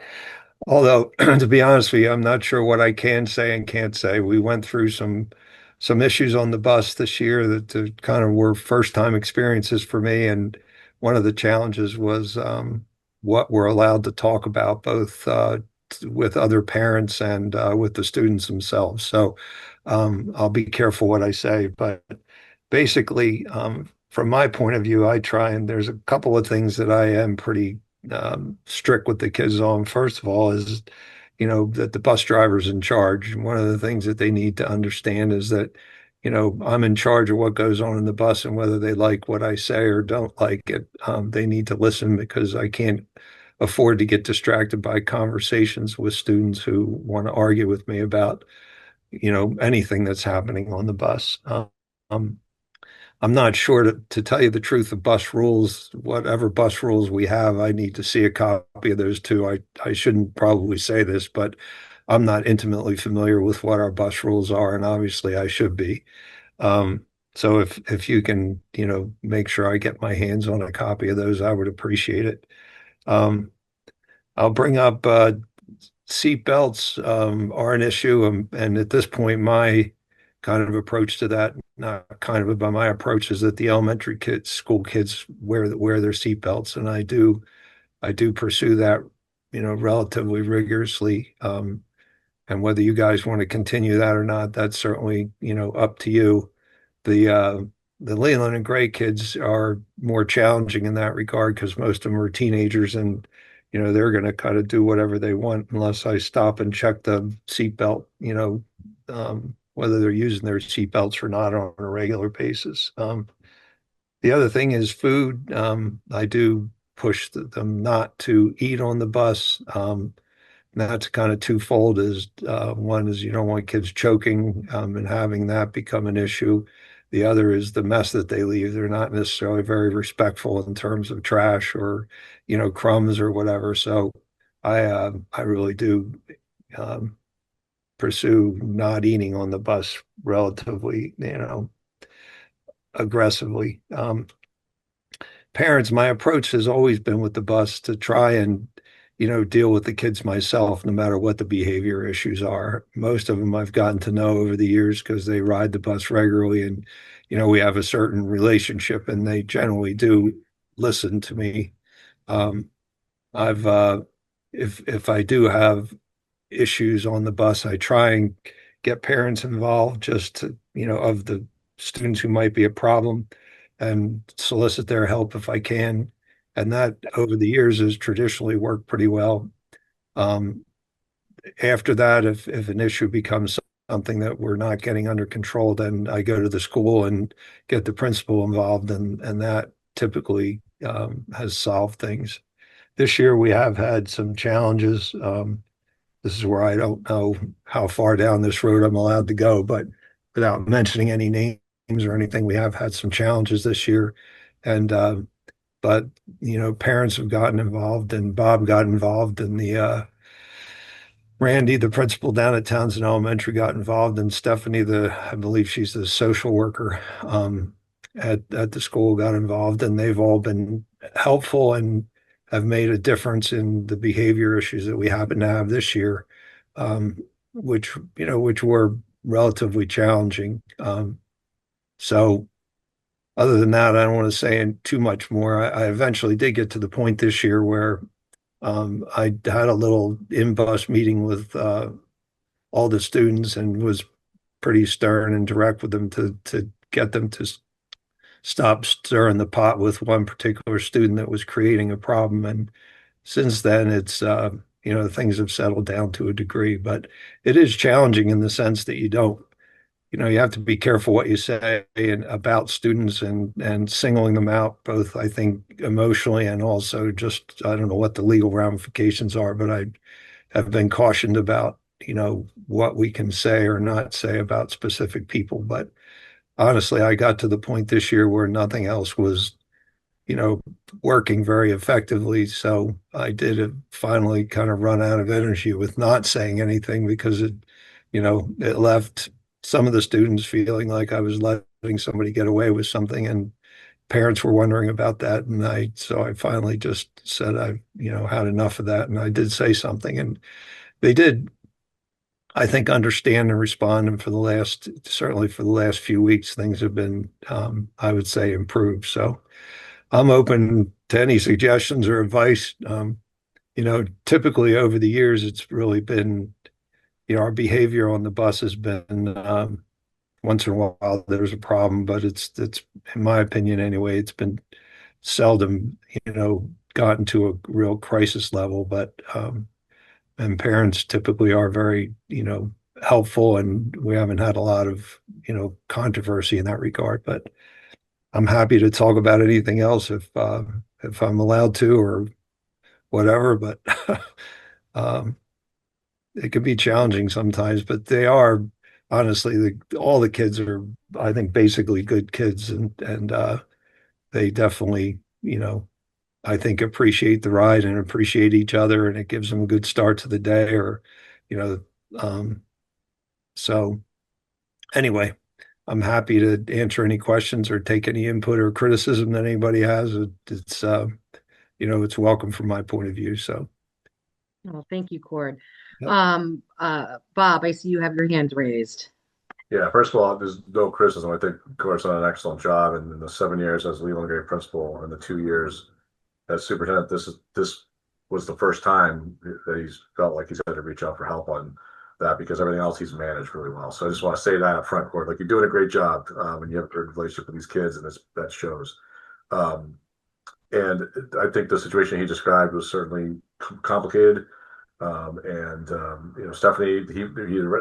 Although, to be honest with you, I'm not sure what I can say and can't say. We went through some issues on the bus this year that kind of were first time experiences for me. And one of the challenges was what we're allowed to talk about, both with other parents and with the students themselves. So I'll be careful what I say. But basically, from my point of view, I try, and there's a couple of things that I am pretty strict with the kids on. First of all is, that the bus driver's in charge. One of the things that they need to understand is that, I'm in charge of what goes on in the bus, and whether they like what I say or don't like it, they need to listen, because I can't afford to get distracted by conversations with students who want to argue with me about, anything that's happening on the bus. I'm not sure, to tell you the truth, of bus rules. Whatever bus rules we have, I need to see a copy of those too. I shouldn't probably say this, but I'm not intimately familiar with what our bus rules are, and obviously I should be. So if you can, make sure I get my hands on a copy of those, I would appreciate it. I'll bring up seat belts are an issue, and at this point, my kind of approach to that, not kind of, but my approach is that the elementary kids, school kids wear their seat belts, and I do pursue that, relatively rigorously. And whether you guys want to continue that or not, that's certainly, up to you. The Leland and Gray kids are more challenging in that regard, because most of them are teenagers, and they're going to kind of do whatever they want unless I stop and check the seatbelt, whether they're using their seatbelts or not on a regular basis. The other thing is food. I do push them not to eat on the bus. That's kind of twofold. One is you don't want kids choking and having that become an issue. The other is the mess that they leave. They're not necessarily very respectful in terms of trash or, crumbs or whatever. So I really do pursue not eating on the bus relatively, aggressively. Parents, my approach has always been with the bus to try and, deal with the kids myself, no matter what the behavior issues are. Most of them I've gotten to know over the years because they ride the bus regularly, and, we have a certain relationship, and they generally do listen to me. I've if I do have issues on the bus, I try and get parents involved, just to, of the students who might be a problem, and solicit their help if I can. And that over the years has traditionally worked pretty well. After that, if an issue becomes something that we're not getting under control, then I go to the school and get the principal involved, and that typically has solved things. This year we have had some challenges. This is where I don't know how far down this road I'm allowed to go, but without mentioning any names or anything, we have had some challenges this year. And but parents have gotten involved, and Bob got involved in the Randy, the principal down at Townsend Elementary, got involved, and Stephanie, I believe she's the social worker at the school, got involved, and they've all been helpful and have made a difference in the behavior issues that we happen to have this year, which were relatively challenging. So other than that, I don't want to say too much more. I eventually did get to the point this year where I had a little in-bus meeting with all the students and was pretty stern and direct with them to get them to stop stirring the pot with one particular student that was creating a problem. And since then, it's things have settled down to a degree, but it is challenging in the sense that you have to be careful what you say about students and singling them out, both, I think, emotionally and also just, I don't know what the legal ramifications are, but I have been cautioned about, what we can say or not say about specific people. But honestly, I got to the point this year where nothing else was, working very effectively. So I did finally kind of run out of energy with not saying anything because it left some of the students feeling like I was letting somebody get away with something, and parents were wondering about that. And so I finally just said I had enough of that, and I did say something, and they did, I think, understand and respond. And certainly for the last few weeks, things have been, I would say, improved. So I'm open to any suggestions or advice. Typically over the years, it's really been, our behavior on the bus has been, once in a while there's a problem, but it's in my opinion anyway, it's been seldom, gotten to a real crisis level. But and parents typically are very, helpful, and we haven't had a lot of, controversy in that regard. But I'm happy to talk about anything else if I'm allowed to or whatever. But it can be challenging sometimes, but they are, honestly, all the kids are, I think, basically good kids, and they definitely, I think, appreciate the ride and appreciate each other, and it gives them a good start to the day. Or, you know, so anyway, I'm happy to answer any questions or take any input or criticism that anybody has. It's welcome from my point of view. So, Well, thank you, Cord. Yep. Bob, I see you have your hand raised. Yeah, first of all, there's no criticism. I think Court's done an excellent job, and in the 7 years as Leland Gray principal and the 2 years as superintendent, this was the first time that he's felt like he's had to reach out for help on that, because everything else he's managed really well. So I just want to say that up front, Court. Like, you're doing a great job, and you have a great relationship with these kids, and that shows. And I think the situation he described was certainly complicated. Stephanie,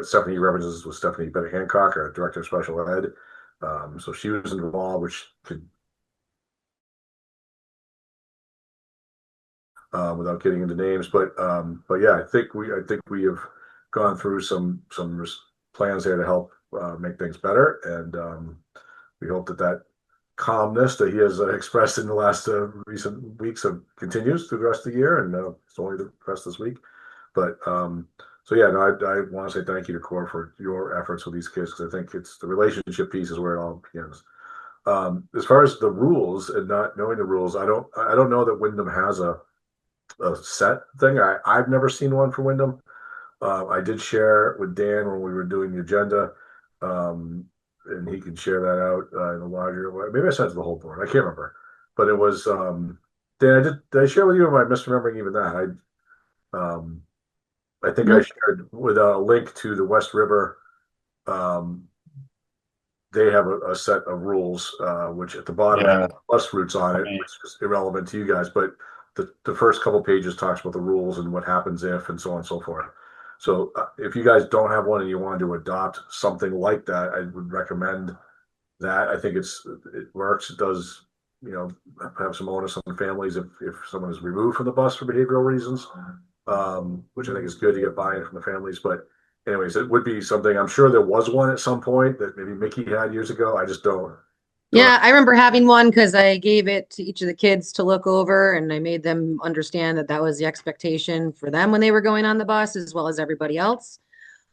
Stephanie references with Stephanie Bennett Hancock, our director of special ed. So she was involved, which could, without getting into names, but yeah, I think we have gone through some plans there to help make things better, and we hope that calmness that he has expressed in the last recent weeks continues through the rest of the year, and it's only the rest of this week. But so yeah, no, I want to say thank you to Core for your efforts with these kids, because I think it's the relationship piece is where it all begins. As far as the rules and not knowing the rules, I don't know that Windham has a set thing. I've never seen one for Windham. I did share with Dan when we were doing the agenda, and he can share that out in a larger way. Maybe I sent it to the whole board. I can't remember, but it was Dan. Did I share with you? Or am I misremembering even that? I think I shared with a link to the West River. They have a set of rules, which at the bottom have bus routes on it, which is irrelevant to you guys. But the first couple pages talks about the rules and what happens if, and so on and so forth. So if you guys don't have one and you want to adopt something like that, I would recommend that. I think it works. It does, have some onus on families if someone is removed from the bus for behavioral reasons, which I think is good to get buy-in from the families. But anyways, it would be something. I'm sure there was one at some point that maybe Mickey had years ago. I just don't Yeah, I remember having one because I gave it to each of the kids to look over, and I made them understand that that was the expectation for them when they were going on the bus, as well as everybody else.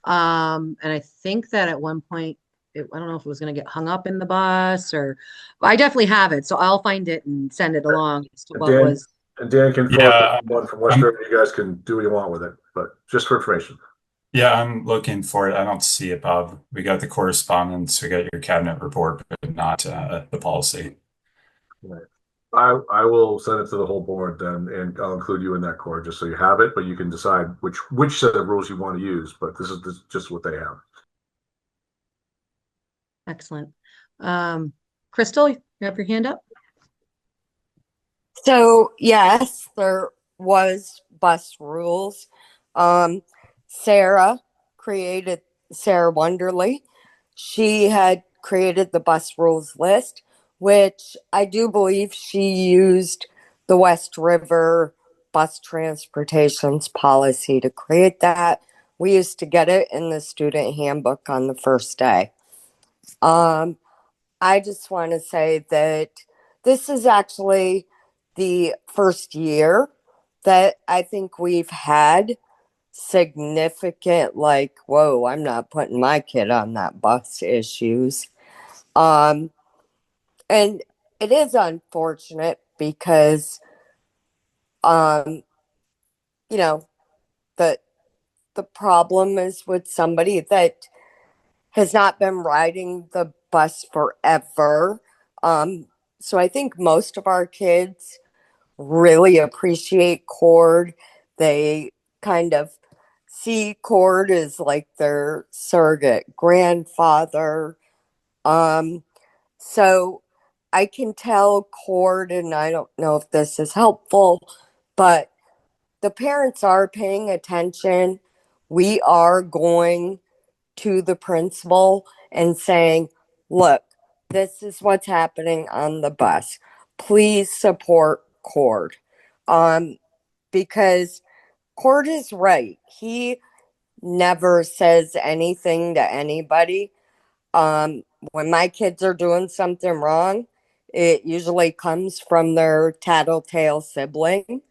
And I think that at one point, I don't know if it was going to get hung up in the bus or I definitely have it. So I'll find it and send it along as to And what Dan, was. and Dan can forward Yeah, one from Western. You guys can do what you want with it, but just for information. yeah, I'm looking for it. I don't see it, Bob. We got the correspondence, we got your cabinet report, but not the policy. Right. I will send it to the whole board then, and I'll include you in that, Core, just so you have it, but you can decide which set of rules you want to use, but this is just what they have. Excellent. Crystal, you have your hand up? So yes, there was bus rules. Um, Sarah Sarah Wonderly. She had created the bus rules list, which I do believe she used the West River bus transportation's policy to create that. We used to get it in the student handbook on the first day. I just want to say that this is actually the first year that I think we've had significant, like, whoa, I'm not putting my kid on that bus issues. Um, and it is unfortunate because, um, you know, the the problem is with somebody that has not been riding the bus forever. So I think most of our kids really appreciate Cord. They kind of see Cord as like their surrogate grandfather. Um, so I can tell Cord, and I don't know if this is helpful, but the parents are paying attention. We are going to the principal and saying, look, this is what's happening on the bus. Please support Cord. Because Cord is right. He never says anything to anybody. When my kids are doing something wrong, it usually comes from their tattletale sibling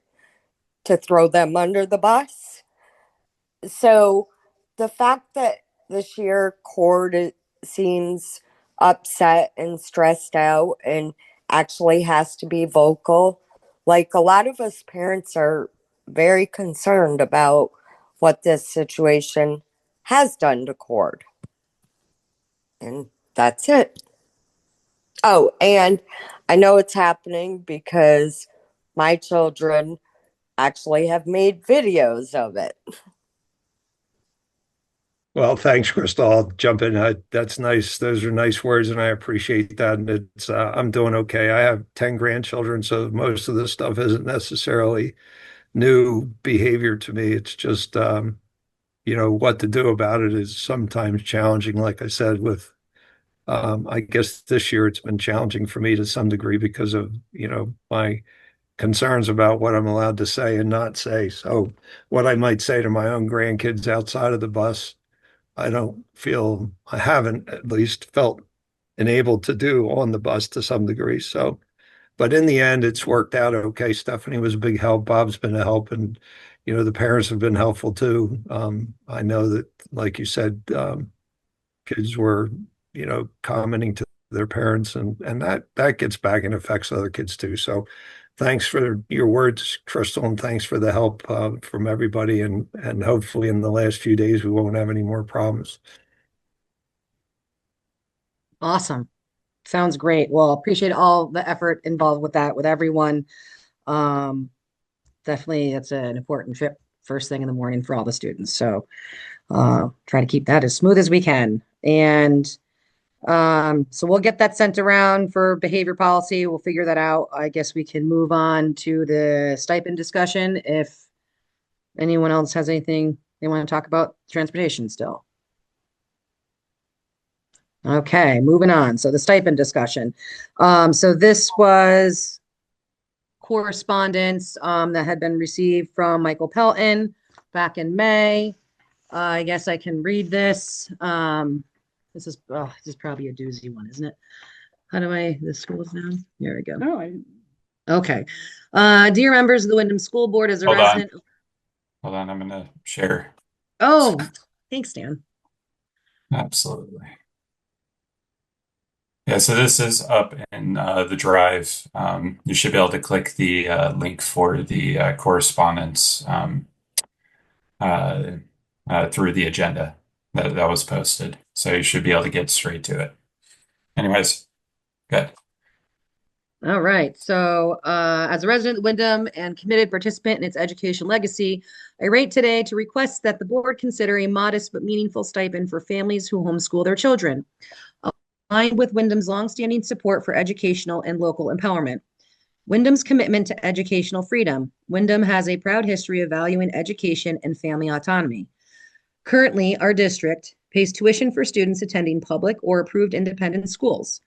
to throw them under the bus. So the fact that this year Cord seems upset and stressed out and actually has to be vocal, like a lot of us parents are very concerned about what this situation has done to Cord. And that's it. Oh, and I know it's happening because my children actually have made videos of it. Well, thanks, Crystal. I'll jump in. That's nice. Those are nice words, and I appreciate that. And it's I'm doing okay. I have 10 grandchildren, so most of this stuff isn't necessarily new behavior to me. It's just what to do about it is sometimes challenging. Like I said, with I guess this year it's been challenging for me to some degree because of my concerns about what I'm allowed to say and not say. So what I might say to my own grandkids outside of the bus, I haven't at least felt enabled to do on the bus to some degree. So, but in the end, it's worked out okay. Stephanie was a big help. Bob's been a help, and the parents have been helpful too. I know that, like you said, kids were, commenting to their parents, and that gets back and affects other kids too. So, thanks for your words, Crystal, and thanks for the help from everybody. And hopefully, in the last few days, we won't have any more problems. Awesome. Sounds great. Well, appreciate all the effort involved with that, with everyone. Um, Definitely, that's an important trip first thing in the morning for all the students. So try to keep that as smooth as we can. And so we'll get that sent around for behavior policy. We'll figure that out. I guess we can move on to the stipend discussion if anyone else has anything they want to talk about transportation still. Okay, moving on. So the stipend discussion. So this was correspondence that had been received from Michael Pelton back in May. I guess I can read this. This is probably a doozy one, isn't it? How do the school's down? There we go. Oh, Okay. Dear members of the Windham School Board, as a Hold on. resident. Hold on, I'm gonna share. Oh, thanks, Dan. Absolutely. Yeah, so this is up in the drive. You should be able to click the link for the correspondence uh, through the agenda that was posted. So you should be able to get straight to it. Anyways, good. All right. So, as a resident of Windham and committed participant in its education legacy, I write today to request that the board consider a modest but meaningful stipend for families who homeschool their children, aligned with Windham's longstanding support for educational and local empowerment. Windham's commitment to educational freedom. Windham has a proud history of valuing education and family autonomy. Currently, our district pays tuition for students attending public or approved independent schools,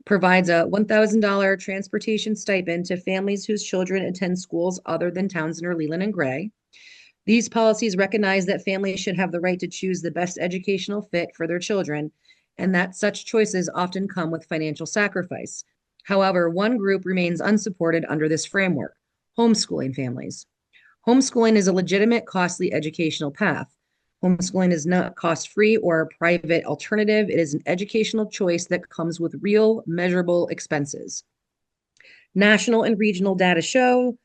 provides a $1,000 transportation stipend to families whose children attend schools other than Townsend or Leland and Gray. These policies recognize that families should have the right to choose the best educational fit for their children, and that such choices often come with financial sacrifice. However, one group remains unsupported under this framework: homeschooling families. Homeschooling is a legitimate, costly educational path. Homeschooling is not cost-free or a private alternative. It is an educational choice that comes with real, measurable expenses. National and regional data show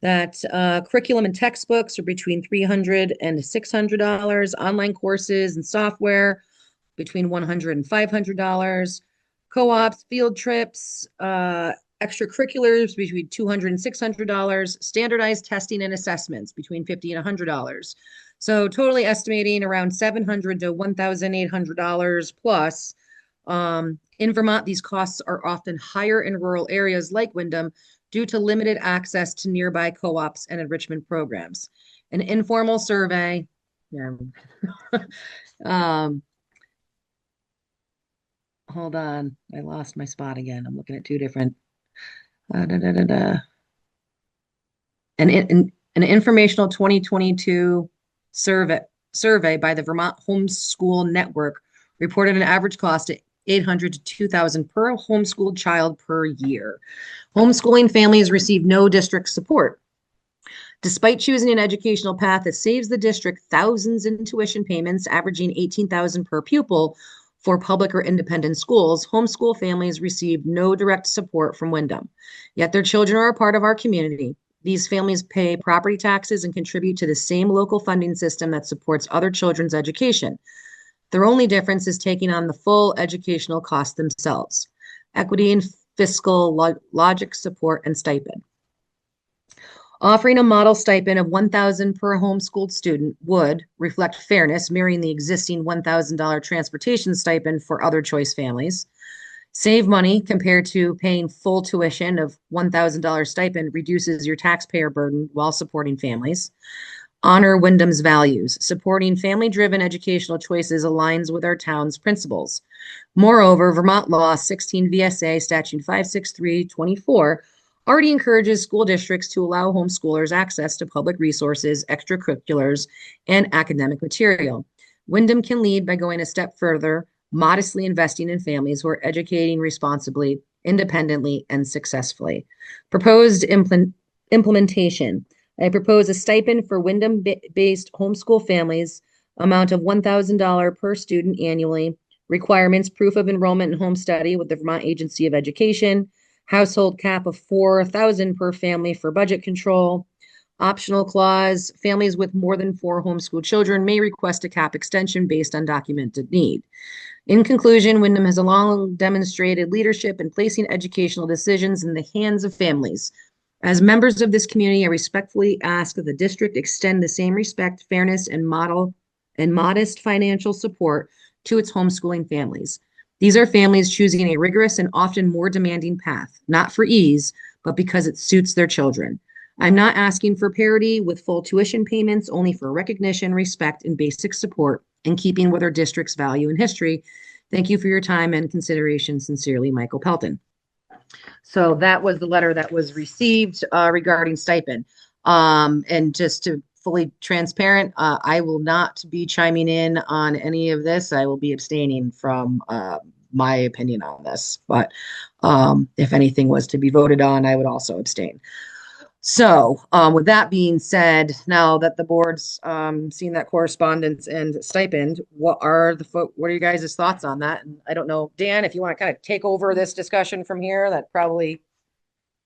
that curriculum and textbooks are between $300 and $600, online courses and software between $100 and $500, co-ops, field trips, extracurriculars between $200 and $600, standardized testing and assessments between $50 and $100. So totally estimating around $700 to $1,800 plus. In Vermont, these costs are often higher in rural areas like Windham due to limited access to nearby co-ops and enrichment programs. An informal survey. Yeah. Hold on. I lost my spot again. I'm looking at two different. An informational 2022 survey by the Vermont Homeschool Network reported an average cost of $800 to $2,000 per homeschooled child per year. Homeschooling families receive no district support. Despite choosing an educational path that saves the district thousands in tuition payments, averaging $18,000 per pupil for public or independent schools, homeschool families receive no direct support from Windham. Yet their children are a part of our community. These families pay property taxes and contribute to the same local funding system that supports other children's education. Their only difference is taking on the full educational cost themselves. Equity and fiscal logic, support, and stipend. Offering a model stipend of $1,000 per homeschooled student would reflect fairness, mirroring the existing $1,000 transportation stipend for other choice families. Save money compared to paying full tuition of $1,000 stipend reduces your taxpayer burden while supporting families. Honor Windham's values. Supporting family-driven educational choices aligns with our town's principles. Moreover, Vermont Law 16 VSA Statute 56324 already encourages school districts to allow homeschoolers access to public resources, extracurriculars, and academic material. Windham can lead by going a step further, modestly investing in families who are educating responsibly, independently, and successfully. Proposed implementation. I propose a stipend for Windham-based homeschool families, amount of $1,000 per student annually, requirements, proof of enrollment in Homestudy with the Vermont Agency of Education, household cap of $4,000 per family for budget control. Optional clause, families with more than 4 homeschool children may request a cap extension based on documented need. In conclusion, Windham has a long demonstrated leadership in placing educational decisions in the hands of families. As members of this community, I respectfully ask that the district extend the same respect, fairness, and modest financial support to its homeschooling families. These are families choosing a rigorous and often more demanding path, not for ease, but because it suits their children. I'm not asking for parity with full tuition payments, only for recognition, respect, and basic support in keeping with our district's value and history. Thank you for your time and consideration. Sincerely, Michael Pelton. So that was the letter that was received regarding stipend. And just to fully transparent, I will not be chiming in on any of this. I will be abstaining from my opinion on this. But If anything was to be voted on, I would also abstain. So, with that being said, now that the board's seen that correspondence and stipend, what are you guys' thoughts on that? And I don't know, Dan, if you want to kind of take over this discussion from here, that probably.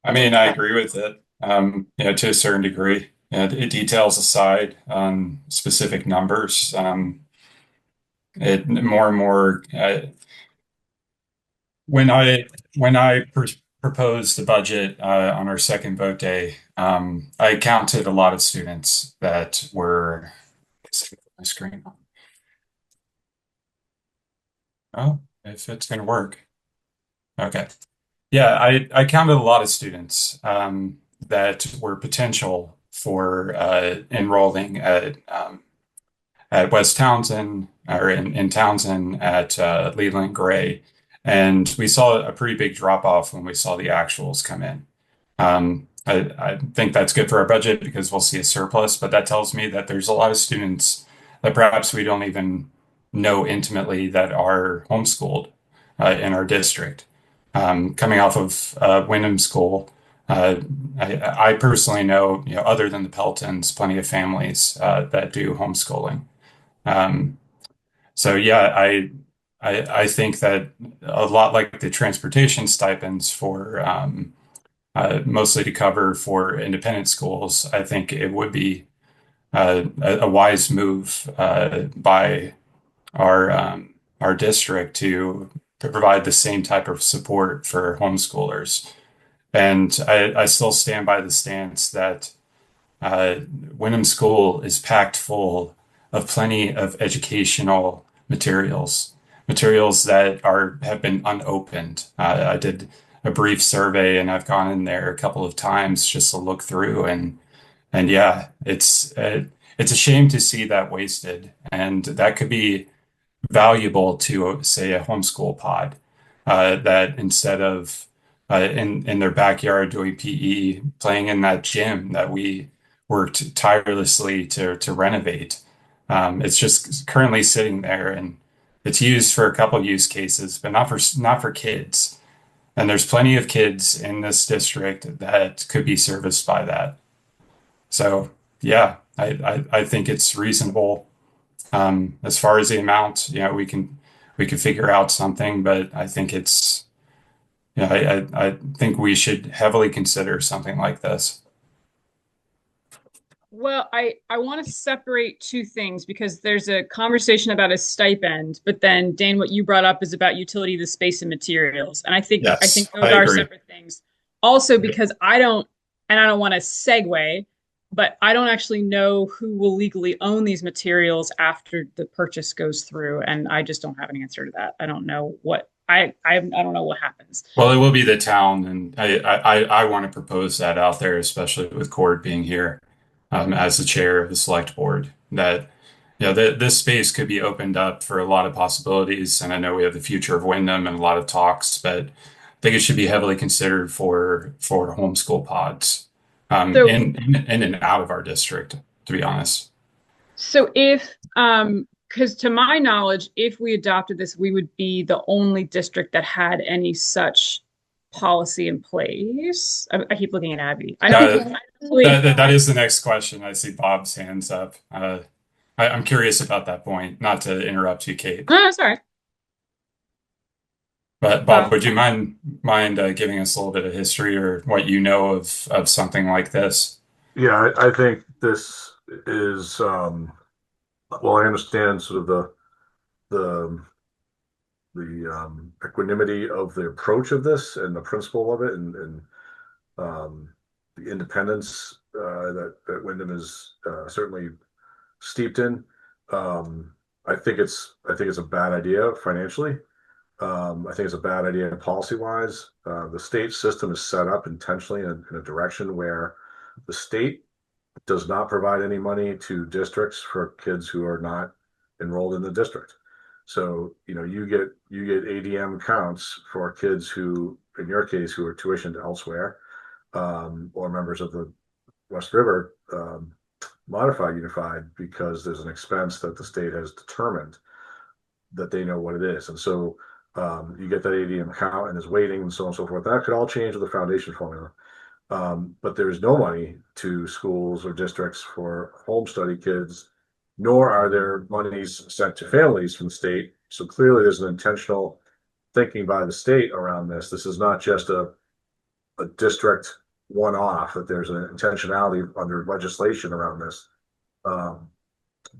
I mean, I agree with it, to a certain degree. It details aside on specific numbers. It more and more when I proposed the budget on our second vote day, I counted a lot of students that were my screen. Oh, if it's going to work. Okay. Yeah, I counted a lot of students that were potential for enrolling at West Townsend or in Townsend at Leland Gray. And we saw a pretty big drop off when we saw the actuals come in. I think that's good for our budget because we'll see a surplus, but that tells me that there's a lot of students that perhaps we don't even know intimately that are homeschooled in our district. Coming off of Windham School, I personally know, other than the Peltons, plenty of families that do homeschooling. So yeah, I think that a lot like the transportation stipends for mostly to cover for independent schools, I think it would be a wise move by our district to provide the same type of support for homeschoolers. And I still stand by the stance that Windham School is packed full of plenty of educational materials that have been unopened. I did a brief survey and I've gone in there a couple of times just to look through and yeah, it's a shame to see that wasted, and that could be valuable to, say, a homeschool pod that instead of in their backyard doing PE, playing in that gym that we worked tirelessly to renovate. It's just currently sitting there, and it's used for a couple use cases, but not for kids. And there's plenty of kids in this district that could be serviced by that. So yeah, I think it's reasonable. As far as the amount, we can figure out something, but I think I think we should heavily consider something like this. Well, I want to separate two things because there's a conversation about a stipend, but then Dane, what you brought up is about utility of the space and materials. And I think Yes, those I are agree. separate things. Also, because I don't want to segue, but I don't actually know who will legally own these materials after the purchase goes through, and I just don't have an answer to that. I don't know what I don't know what happens. Well, it will be the town, and I want to propose that out there, especially with Cord being here as the chair of the select board, that this space could be opened up for a lot of possibilities. And I know we have the future of Windham and a lot of talks, but I think it should be heavily considered for homeschool pods So in and out of our district, to be honest. So if, because to my knowledge, if we adopted this, we would be the only district that had any such policy in place. I keep looking at Abby. I don't think That is the next question. I see Bob's hands up. I'm curious about that point. Not to interrupt you, Kate. Oh, sorry. But Bob, would you mind giving us a little bit of history or what you know of something like this? Yeah, I think this is well, I understand sort of the equanimity of the approach of this and the principle of it, and the independence that Wyndham is certainly steeped in. I think it's a bad idea financially. I think it's a bad idea policy wise. The state system is set up intentionally in a direction where the state does not provide any money to districts for kids who are not enrolled in the district. So, you get ADM counts for kids who, in your case, who are tuitioned elsewhere, or members of the West River Modified Unified, because there's an expense that the state has determined that they know what it is. And so You get that ADM account and is waiting and so on and so forth. That could all change with the foundation formula. But there's no money to schools or districts for home study kids, nor are there monies sent to families from the state. So clearly there's an intentional thinking by the state around this. This is not just a district one-off, that there's an intentionality under legislation around this.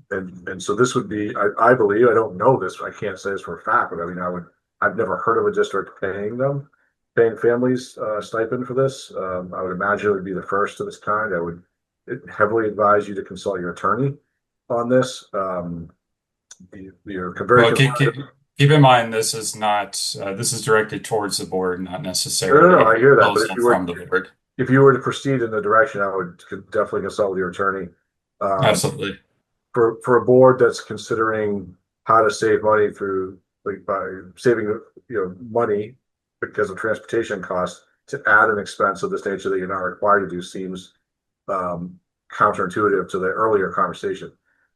And so this would be, I believe, I don't know this, I can't say this for a fact, but I mean, I've never heard of a district paying families stipend for this. I would imagine it would be the first of its kind. I would heavily advise you to consult your attorney on this. Your Well, conversion. keep in mind, this is not, this is directed towards the board, not No, necessarily I hear that, but proposal from the board. if you were to proceed in the direction, I would definitely consult with your attorney. Absolutely. For a board that's considering how to save money through, like, by saving money because of transportation costs, to add an expense of this nature that you're not required to do seems counterintuitive to the earlier conversation.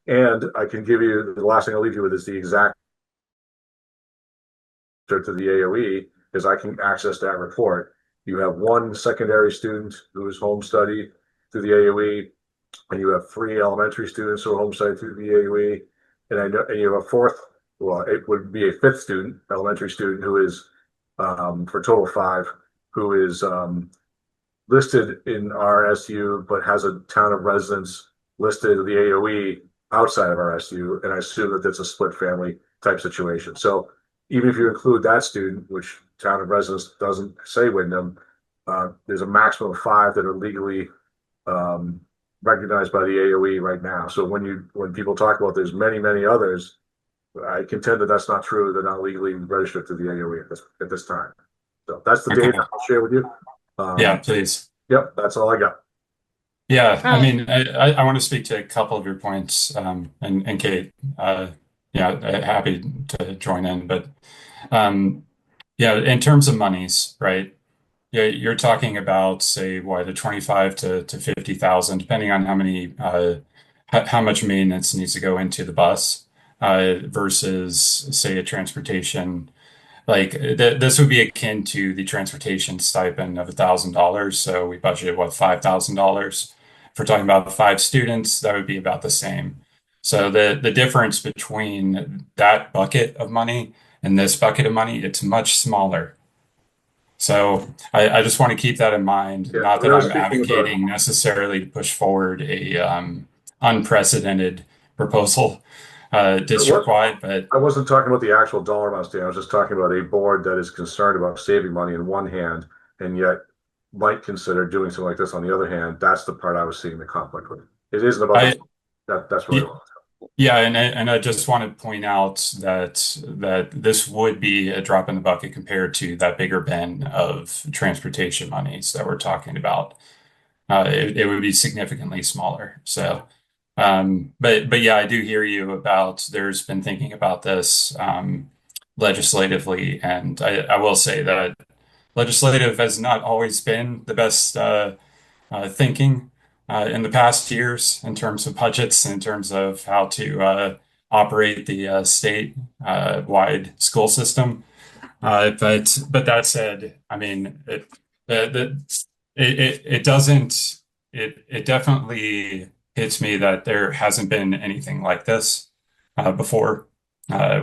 And I can give you, the last thing I'll leave you with is the exact to the AOE, is I can access that report. You have one secondary student who is home study through the AOE, and you have 3 elementary students who are home study through the AOE, and you have a fourth, well, it would be a 5th student, elementary student, who is for a total of 5, who is listed in our SU, but has a town of residence listed in the AOE outside of our SU, and I assume that that's a split family type situation. So even if you include that student, which town of residence doesn't say Windham, there's a maximum of 5 that are legally recognized by the AOE right now. So when people talk about there's many others, I contend that that's not true. They're not legally registered to the AOE at this time. So that's the data I'll share with you. Yeah, please. Yep, that's all I got. Yeah, I mean, I want to speak to a couple of your points, and Kate, happy to join in, but yeah, in terms of monies, right? Yeah, you're talking about, say, the 25 to 50,000, depending on how much maintenance needs to go into the bus, versus, say, a transportation. Like this would be akin to the transportation stipend of $1,000. So we budgeted $5,000. If we're talking about 5 students, that would be about the same. So the difference between that bucket of money and this bucket of money, it's much smaller. So I just want to keep that in mind. Yeah, Not that we're I'm speaking about- advocating necessarily to push forward a unprecedented proposal district-wide, but I wasn't talking about the actual dollar amounts, Dan. I was just talking about a board that is concerned about saving money in one hand and yet might consider doing something like this on the other hand. That's the part I was seeing the conflict with. It isn't about that's what I want. Yeah, and I just want to point out that this would be a drop in the bucket compared to that bigger bin of transportation monies that we're talking about. It would be significantly smaller. So, but yeah, I do hear you about there's been thinking about this legislatively, and I will say that legislative has not always been the best thinking in the past years in terms of budgets, in terms of how to operate the state-wide school system. But that said, I mean, it doesn't. It definitely hits me that there hasn't been anything like this before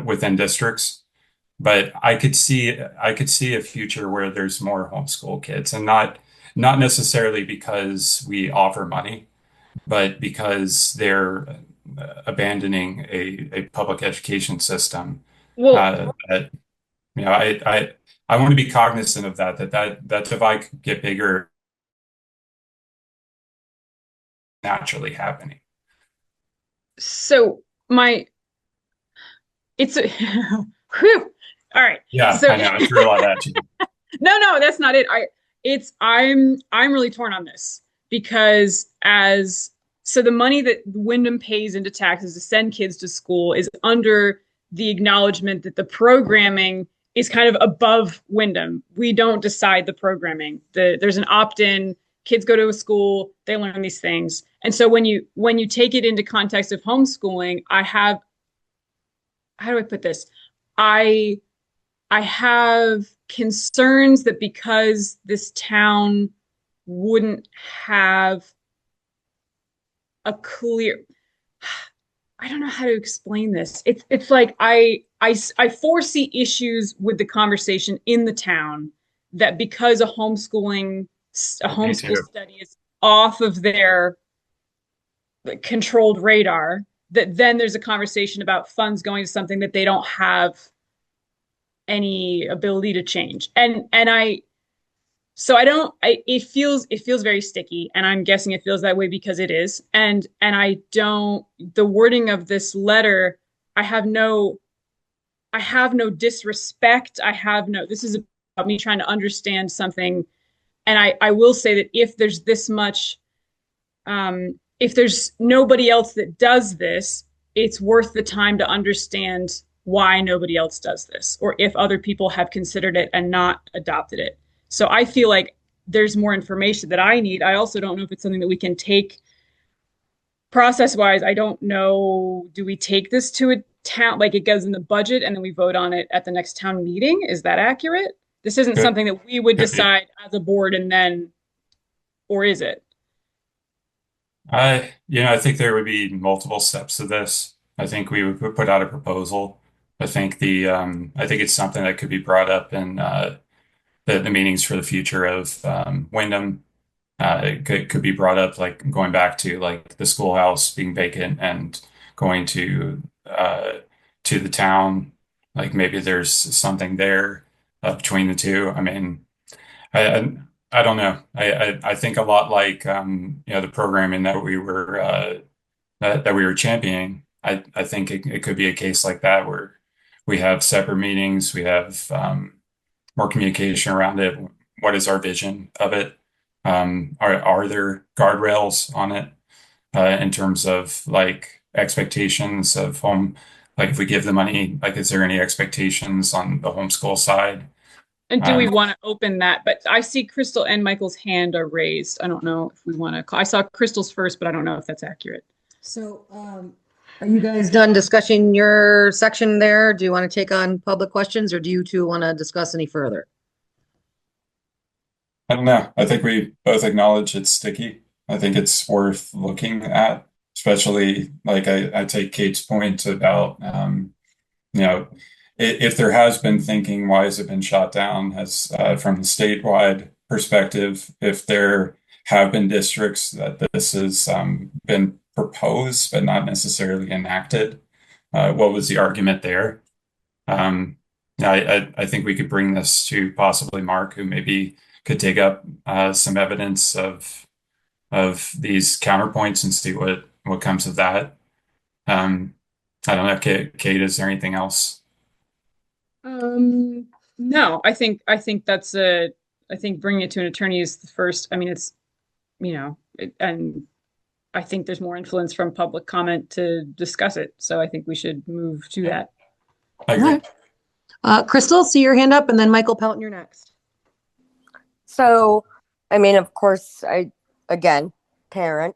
within districts. But I could see a future where there's more homeschool kids, and not necessarily because we offer money, but because they're abandoning a public education system. Well, That, I want to be cognizant of that divide could get bigger naturally happening. so it's a whew. All right. Yeah, So I know. I threw a lot at you. no, that's not it. I'm really torn on this because so the money that Wyndham pays into taxes to send kids to school is under the acknowledgement that the programming is kind of above Wyndham. We don't decide the programming. There's an opt-in. Kids go to a school, they learn these things. And so when you take it into context of homeschooling, how do I put this? I have concerns that because this town wouldn't have a clear, I don't know how to explain this. It's like I foresee issues with the conversation in the town that because a homeschool study is off of their controlled radar, that then there's a conversation about funds going to something that they don't have any ability to change. It feels very sticky, and I'm guessing it feels that way because it is. And the wording of this letter, I have no disrespect. This is about me trying to understand something. And I will say that if there's this much, if there's nobody else that does this, it's worth the time to understand why nobody else does this, or if other people have considered it and not adopted it. So I feel like there's more information that I need. I also don't know if it's something that we can take process-wise. I don't know, do we take this to a town, like it goes in the budget and then we vote on it at the next town meeting? Is that accurate? This isn't something that we would decide as a board and then, or is it? I think there would be multiple steps to this. I think we would put out a proposal. I think I think it's something that could be brought up in the meetings for the future of Windham. It could be brought up, like going back to like the schoolhouse being vacant and going to the town. Like maybe there's something there between the two. I mean, I don't know. I think a lot like the programming that we were that we were championing. I think it could be a case like that where we have separate meetings, we have more communication around it. What is our vision of it? Are there guardrails on it in terms of like expectations of home? Like if we give the money, like is there any expectations on the homeschool side? And do we want to open that? But I see Crystal and Michael's hand are raised. I don't know if we want to call. I saw Crystal's first, but I don't know if that's accurate. So, are you guys done discussing your section there? Do you want to take on public questions, or do you two want to discuss any further? I don't know. I think we both acknowledge it's sticky. I think it's worth looking at, especially like I take Kate's point about, if there has been thinking, why has it been shot down? As from the statewide perspective, if there have been districts that this has been proposed but not necessarily enacted, what was the argument there? I think we could bring this to possibly Mark, who maybe could dig up some evidence of these counterpoints and see what comes of that. I don't know, Kate, is there anything else? No, I think that's I think bringing it to an attorney is the first. I mean, it's, and I think there's more influence from public comment to discuss it. So I think we should move to that. I agree. Crystal, see your hand up, and then Michael Pelton, you're next. So, I mean, of course, again, parent,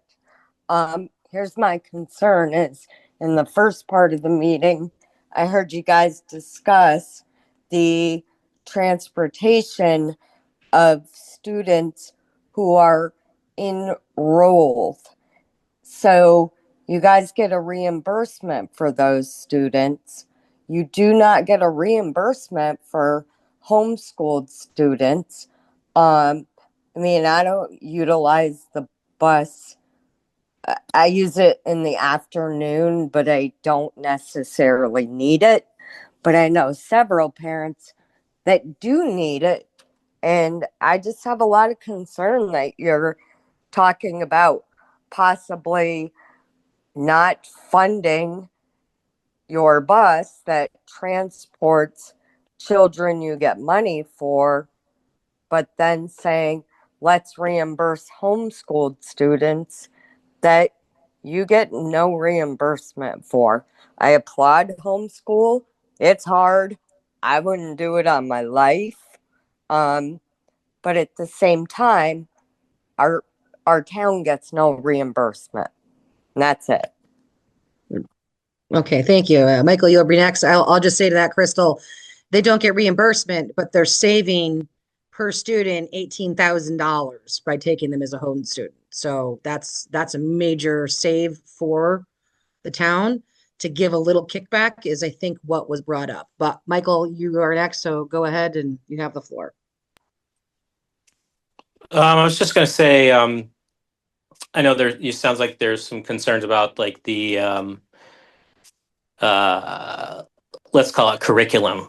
here's my concern is in the first part of the meeting, I heard you guys discuss the transportation of students who are enrolled. So you guys get a reimbursement for those students. You do not get a reimbursement for homeschooled students. I mean, I don't utilize the bus. I use it in the afternoon, but I don't necessarily need it. But I know several parents that do need it. And I just have a lot of concern that you're talking about possibly not funding your bus that transports children you get money for, but then saying, let's reimburse homeschooled students that you get no reimbursement for. I applaud homeschool. It's hard. I wouldn't do it on my life. But at the same time, our town gets no reimbursement. And that's it. Okay, thank you. Michael, you'll be next. I'll just say to that, Crystal, they don't get reimbursement, but they're saving per student $18,000 by taking them as a home student. So that's a major save for the town. To give a little kickback is, I think, what was brought up. But Michael, you are next, so go ahead and you have the floor. I was just going to say, I know you sounds like there's some concerns about like the let's call it curriculum.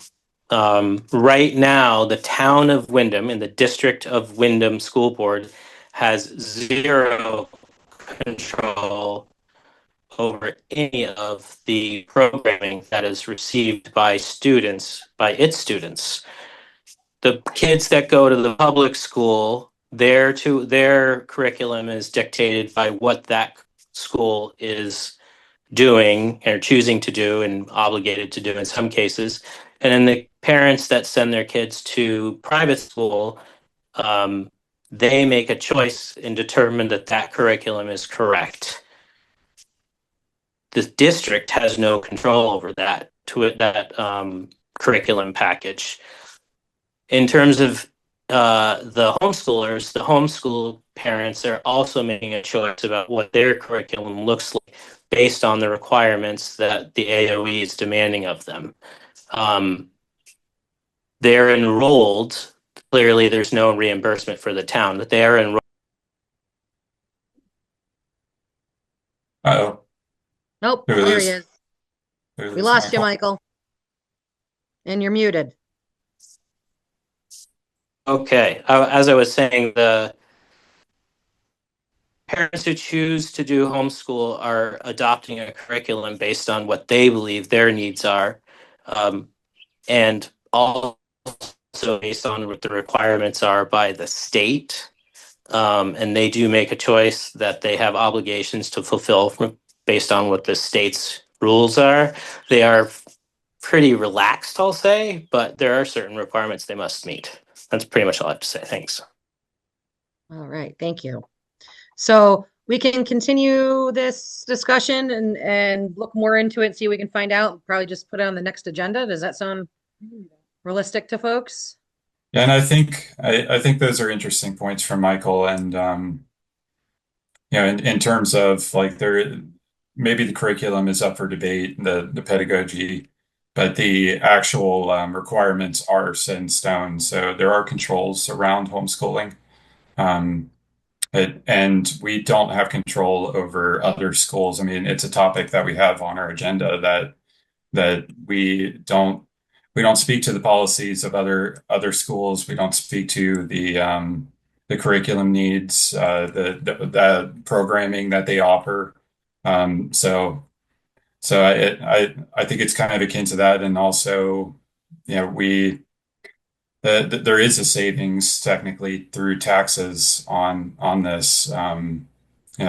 Right now, the town of Windham and the district of Windham School Board has zero control over any of the programming that is received by its students. The kids that go to the public school, their curriculum is dictated by what that school is doing or choosing to do and obligated to do in some cases. And then the parents that send their kids to private school, they make a choice and determine that curriculum is correct. The district has no control over that curriculum package. In terms of the homeschoolers, the homeschool parents are also making a choice about what their curriculum looks like based on the requirements that the AOE is demanding of them. They're enrolled. Clearly, there's no reimbursement for the town, but they are enrolled. Uh-oh. Nope, There it there is. he is. There it We is, lost you, Michael. And you're muted. Okay, as I was saying, the parents who choose to do homeschool are adopting a curriculum based on what they believe their needs are, and also based on what the requirements are by the state. And they do make a choice that they have obligations to fulfill based on what the state's rules are. They are pretty relaxed, I'll say, but there are certain requirements they must meet. That's pretty much all I have to say. Thanks. All right, thank you. So we can continue this discussion and look more into it, see what we can find out. Probably just put it on the next agenda. Does that sound realistic to folks? Yeah, and I think those are interesting points from Michael, and you know, in terms of like maybe the curriculum is up for debate, the pedagogy, but the actual requirements are set in stone. So there are controls around homeschooling. And we don't have control over other schools. I mean, it's a topic that we have on our agenda that we don't speak to the policies of other schools. We don't speak to the curriculum needs, the programming that they offer. So I think it's kind of akin to that, and also, you know, there is a savings technically through taxes on this, you know,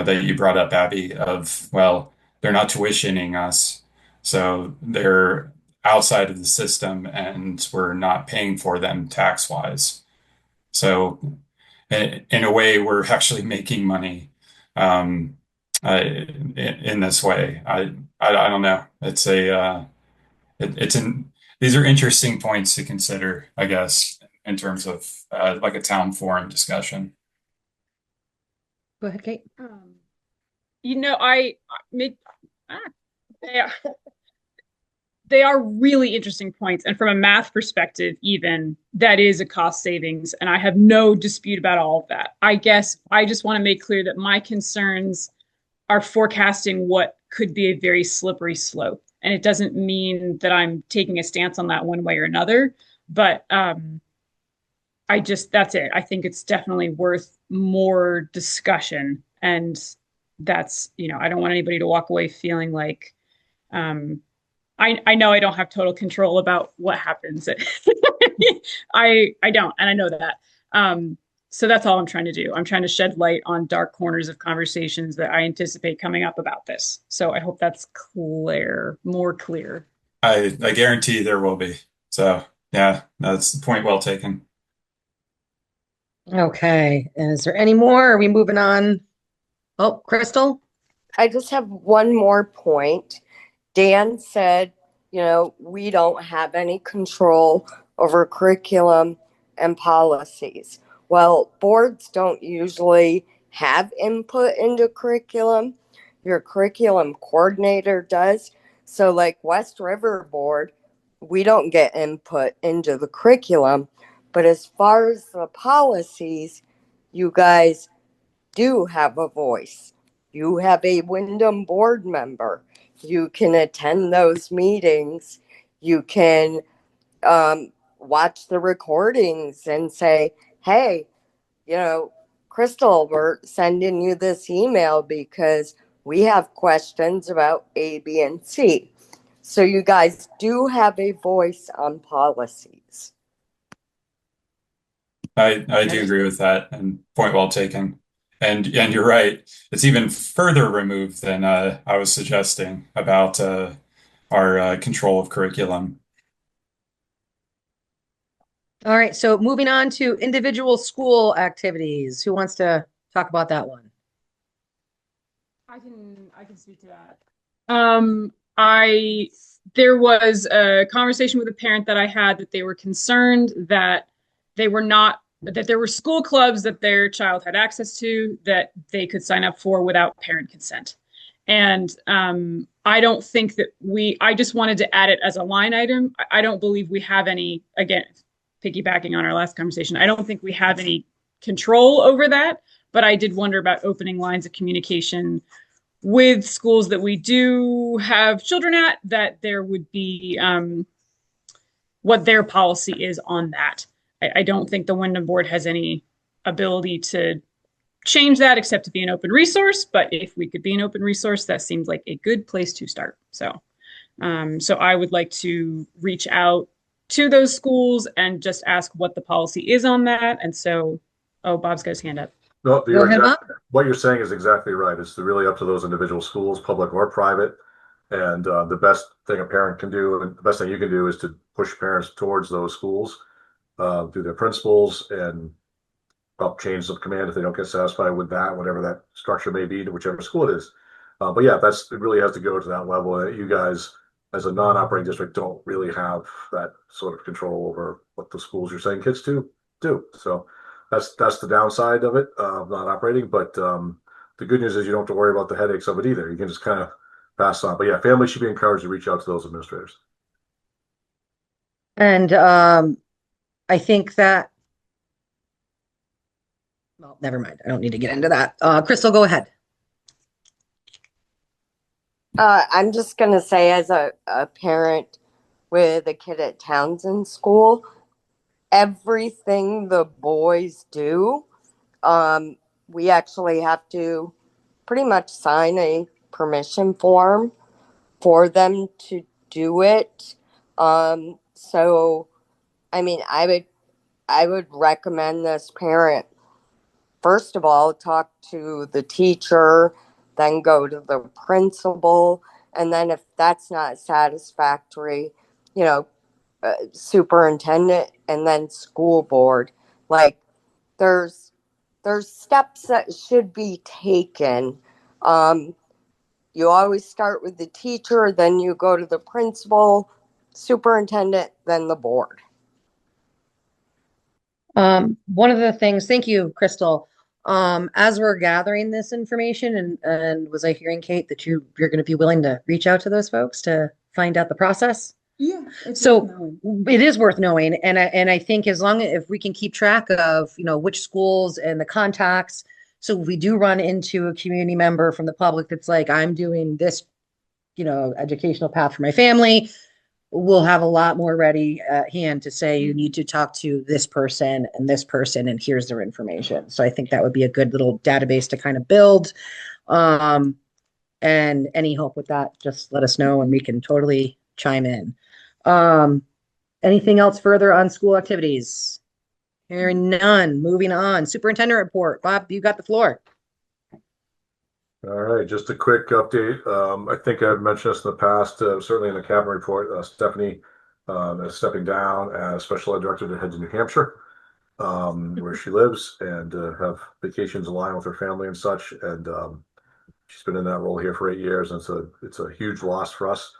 that you brought up, Abby, of, well, they're not tuitioning us, so they're outside of the system and we're not paying for them tax wise. So in a way, we're actually making money in this way. I don't know. It's an these are interesting points to consider, I guess, in terms of like a town forum discussion. Go ahead, Kate. You know, they are really interesting points. And from a math perspective, even that is a cost savings. And I have no dispute about all of that. I guess I just want to make clear that my concerns are forecasting what could be a very slippery slope. And it doesn't mean that I'm taking a stance on that one way or another, but that's it. I think it's definitely worth more discussion. And that's, you know, I don't want anybody to walk away feeling like, I know I don't have total control about what happens. I don't, and I know that. So that's all I'm trying to do. I'm trying to shed light on dark corners of conversations that I anticipate coming up about this. So I hope that's clear, more clear. I guarantee there will be. So yeah, that's the point well taken. Okay, and is there any more? Are we moving on? Oh, Crystal? I just have one more point. Dan said we don't have any control over curriculum and policies. Well, boards don't usually have input into curriculum. Your curriculum coordinator does. So, like West River Board, we don't get input into the curriculum. But as far as the policies, you guys do have a voice. You have a Windham board member. You can attend those meetings. You can watch the recordings and say, hey, Crystal, we're sending you this email because we have questions about A, B, and C. So you guys do have a voice on policies. I do agree with that, and point well taken. And you're right. It's even further removed than I was suggesting about our control of curriculum. All right, so moving on to individual school activities. Who wants to talk about that one? I can speak to that. There was a conversation with a parent that I had that they were concerned that there were school clubs that their child had access to that they could sign up for without parent consent. And I don't think that I just wanted to add it as a line item. I don't believe we have any, again, piggybacking on our last conversation, I don't think we have any control over that, but I did wonder about opening lines of communication with schools that we do have children at, that there would be what their policy is on that. I don't think the Windham Board has any ability to change that except to be an open resource, but if we could be an open resource, that seems like a good place to start. So I would like to reach out to those schools and just ask what the policy is on that. And so, Bob's got his hand up. No, Go ahead, Bob. what you're saying is exactly right. It's really up to those individual schools, public or private. And the best thing a parent can do, and the best thing you can do, is to push parents towards those schools through their principals and up chains of command if they don't get satisfied with that, whatever that structure may be, to whichever school it is. But yeah, it really has to go to that level. You guys, as a non-operating district, don't really have that sort of control over what the schools you're saying kids to do. So that's the downside of it, of not operating. But the good news is you don't have to worry about the headaches of it either. You can just kind of pass on. But yeah, families should be encouraged to reach out to those administrators. And I think that, well, never mind. I don't need to get into that. Crystal, go ahead. I'm just going to say, as a parent with a kid at Townsend School, everything the boys do, we actually have to pretty much sign a permission form for them to do it. So, I mean, I would recommend this parent, first of all, talk to the teacher, then go to the principal, and then if that's not satisfactory, superintendent, and then school board. Like, there's steps that should be taken. You always start with the teacher, then you go to the principal, superintendent, then the board. One of the things, thank you, Crystal. As we're gathering this information, and was I hearing, Kate, that you're going to be willing to reach out to those folks to find out the process? Yeah. So it is worth knowing, and I think if we can keep track of which schools and the contacts, so if we do run into a community member from the public that's like, I'm doing this, educational path for my family, we'll have a lot more ready at hand to say, you need to talk to this person, and here's their information. So I think that would be a good little database to kind of build. And any help with that, just let us know and we can totally chime in. Anything else further on school activities? Hearing none. Moving on. Superintendent report. Bob, you got the floor. All right, just a quick update. I think I've mentioned this in the past, certainly in the cabinet report. Stephanie is stepping down as special ed director to head to New Hampshire, where she lives, and have vacations aligned with her family and such. And she's been in that role here for 8 years, and it's a huge loss for us.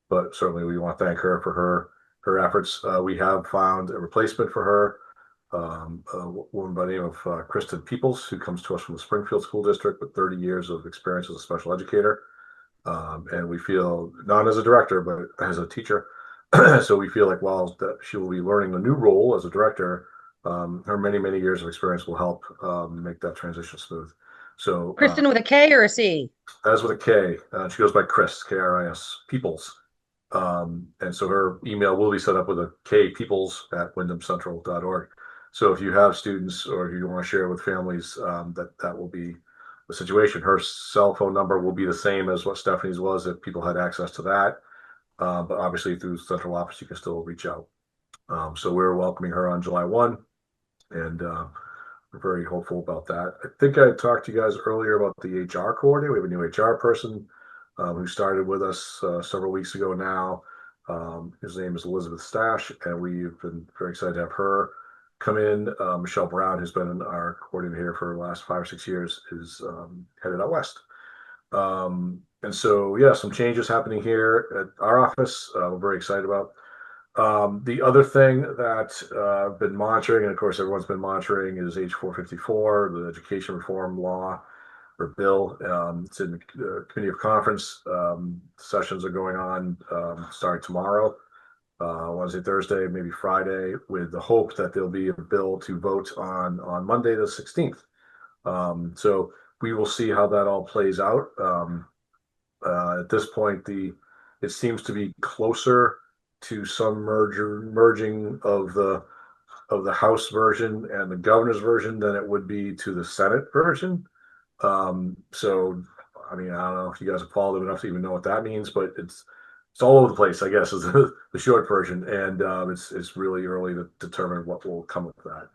but certainly we want to thank her for her efforts. We have found a replacement for her, a woman by the name of Kristen Peoples, who comes to us from the Springfield School District with 30 years of experience as a special educator. And we feel, not as a director, but as a teacher. So we feel like while that she will be learning the new role as a director, her many, many years of experience will help make that transition smooth. So Kristen with a K or a C? as with a K, she goes by Chris, K-R-I-S, Peoples. And so her email will be set up with a K Peoples at windhamcentral.org. So if you have students or if you want to share with families, that will be the situation. Her cell phone number will be the same as what Stephanie's was if people had access to that. But obviously through central office, you can still reach out. So we're welcoming her on July 1, and we're very hopeful about that. I think I talked to you guys earlier about the HR coordinator. We have a new HR person who started with us several weeks ago now. His name is Elizabeth Stash, and we've been very excited to have her come in. Michelle Brown, who's been our coordinator here for the last 5 or 6 years, is headed out west. And so, yeah, some changes happening here at our office. We're very excited about. The other thing that I've been monitoring, and of course everyone's been monitoring, is H454, the education reform law or bill. It's in the committee of conference. Sessions are going on starting tomorrow, Wednesday, Thursday, maybe Friday, with the hope that there'll be a bill to vote on Monday the 16th. So we will see how that all plays out. At this point, it seems to be closer to some merging of the House version and the governor's version than it would be to the Senate version. So, I mean, I don't know if you guys have followed it enough to even know what that means, but it's all over the place, I guess, is the short version, and it's really early to determine what will come of that.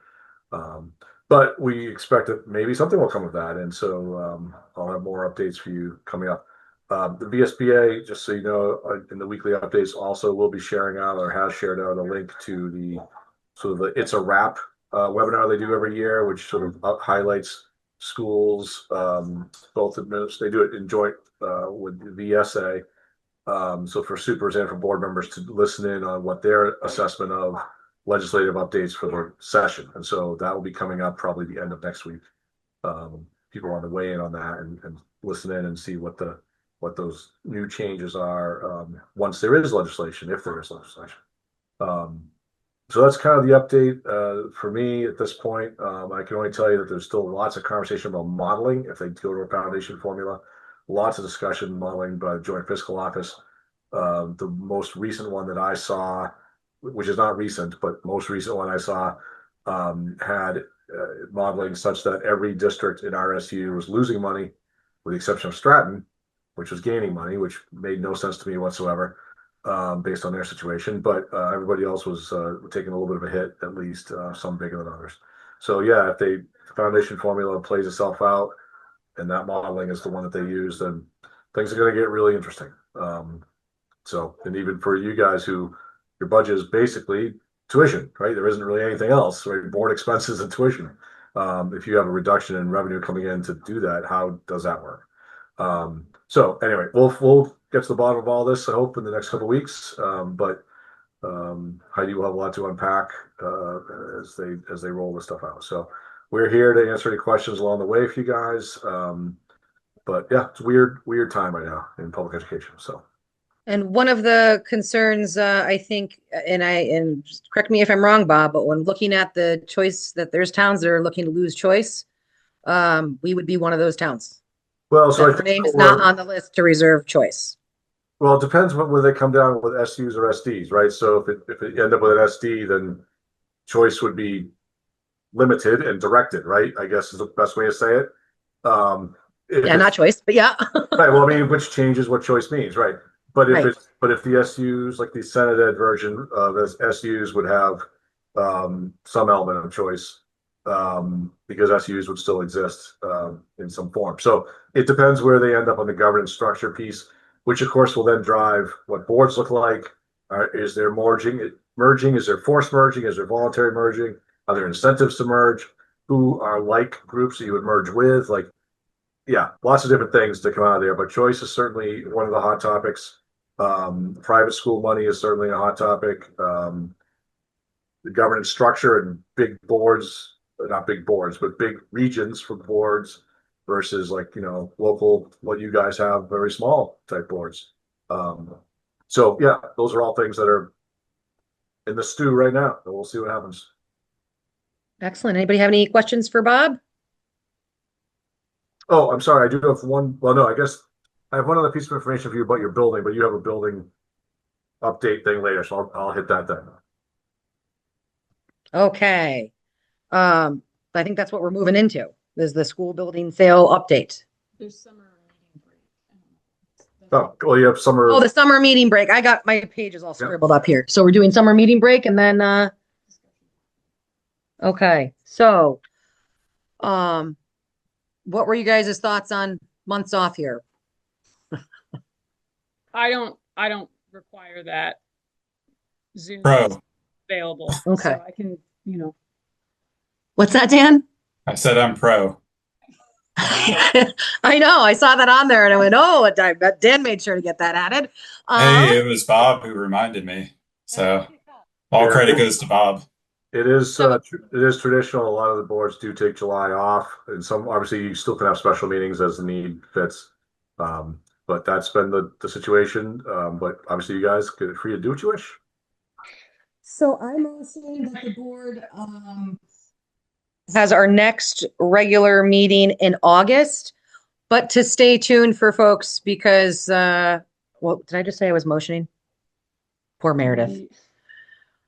But we expect that maybe something will come of that, and so I'll have more updates for you coming up. The VSBA, just so you know, in the weekly updates, also will be sharing out or has shared out a link to the sort of the It's a Wrap webinar they do every year, which sort of highlights schools, both they do it in joint with the VSA. So for supers and for board members to listen in on what their assessment of legislative updates for the session. And so that will be coming up probably the end of next week. People are on the way in on that and listen in and see what those new changes are once there is legislation, if there is legislation. So that's kind of the update for me at this point. I can only tell you that there's still lots of conversation about modeling if they go to a foundation formula. Lots of discussion modeling by the Joint Fiscal Office. The most recent one that I saw, which is not recent, but most recent one I saw had modeling such that every district in RSU was losing money, with the exception of Stratton, which was gaining money, which made no sense to me whatsoever, based on their situation. But everybody else was taking a little bit of a hit, at least some bigger than others. So yeah, if the foundation formula plays itself out and that modeling is the one that they use, then things are going to get really interesting. So, and even for you guys who your budget is basically tuition, right? There isn't really anything else, right? Board expenses and tuition. If you have a reduction in revenue coming in to do that, how does that work? So anyway, we'll get to the bottom of all this, I hope, in the next couple of weeks. But Heidi will have a lot to unpack as they roll this stuff out. So we're here to answer any questions along the way for you guys. But yeah, it's a weird time right now in public education. So. And one of the concerns, I think, and just correct me if I'm wrong, Bob, but when looking at the choice that there's towns that are looking to lose choice, we would be one of those towns. Well, so our name is not on the list to reserve choice. Well, it depends whether they come down with SUs or SDs, right? So if it end up with an SD, then choice would be limited and directed, right? I guess is the best way to say it. Yeah, not choice, but yeah. Right. Well, I mean, which changes what choice means, right? But if the SUs, like the Senate Ed version of SUs, would have some element of choice, because SUs would still exist in some form. So it depends where they end up on the governance structure piece, which of course will then drive what boards look like. Is there merging? Is there forced merging? Is there voluntary merging? Are there incentives to merge? Who are like groups that you would merge with? Like, yeah, lots of different things to come out of there. But choice is certainly one of the hot topics. Private school money is certainly a hot topic. The governance structure and big boards, not big boards, but big regions for boards versus like, local, what you guys have, very small type boards. So yeah, those are all things that are in the stew right now. And we'll see what happens. Excellent. Anybody have any questions for Bob? Oh, I'm sorry. I do have one. Well, no, I guess I have one other piece of information for you about your building, but you have a building update thing later, so I'll hit that then. Okay. I think that's what we're moving into, is the school building sale update. There's summer meeting break. Oh, well, you have summer. Oh, the summer meeting break. I got my pages all scribbled up here. So we're doing summer meeting break and then, okay. So, what were you guys' thoughts on months off here? I don't require that. Zoom Pro. is available. Okay. So I can, What's that, Dan? I said I'm pro. I know. I saw that on there and I went, oh, Dan made sure to get that added. Hey, it was Bob who reminded me. So all credit goes to Bob. It is traditional. A lot of the boards do take July off, and some obviously you still can have special meetings as the need fits. But that's been the situation. But obviously you guys get free to do what you wish. So I'm assuming that the board has our next regular meeting in August, but to stay tuned for folks because, well, did I just say I was motioning? Poor Meredith.